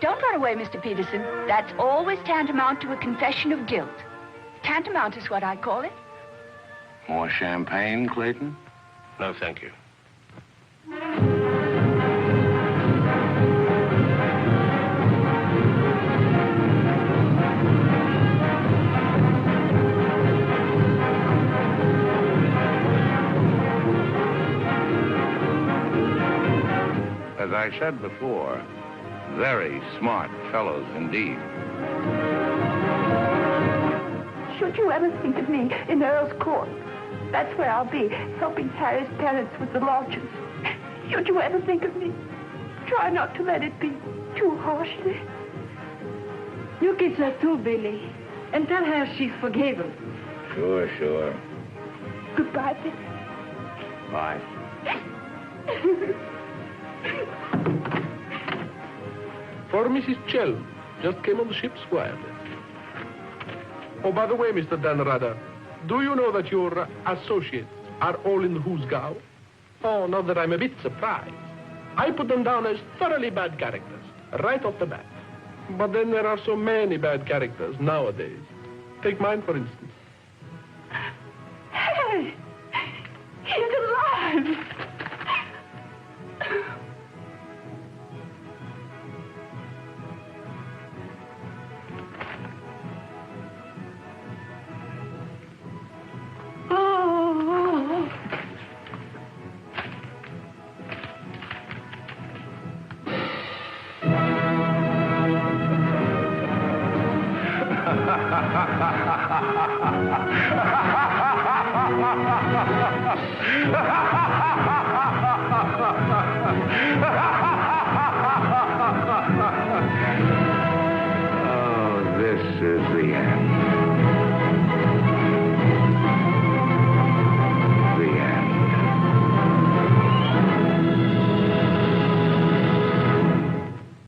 Don't run away, Mr. Peterson. That's always tantamount to a confession of guilt. Tantamount is what I call it. More champagne, Clayton? No, thank you. As I said before, very smart fellows indeed. Should you ever think of me in Earl's Court, that's where I'll be, helping Harry's parents with the lodgers. Should you ever think of me, try not to let it be too harshly. You kiss her too, Billy, and tell her she's forgiven. Sure. Goodbye, Billy. Bye. For Mrs. Chelm, just came on the ship's wireless. Oh, by the way, Mr. Dan Rada, do you know that your associates are all in the Hoosgow? Oh, not that I'm a bit surprised. I put them down as thoroughly bad characters, right off the bat. But then there are so many bad characters nowadays. Take mine, for instance. Harry! He's alive! Oh, this is the end.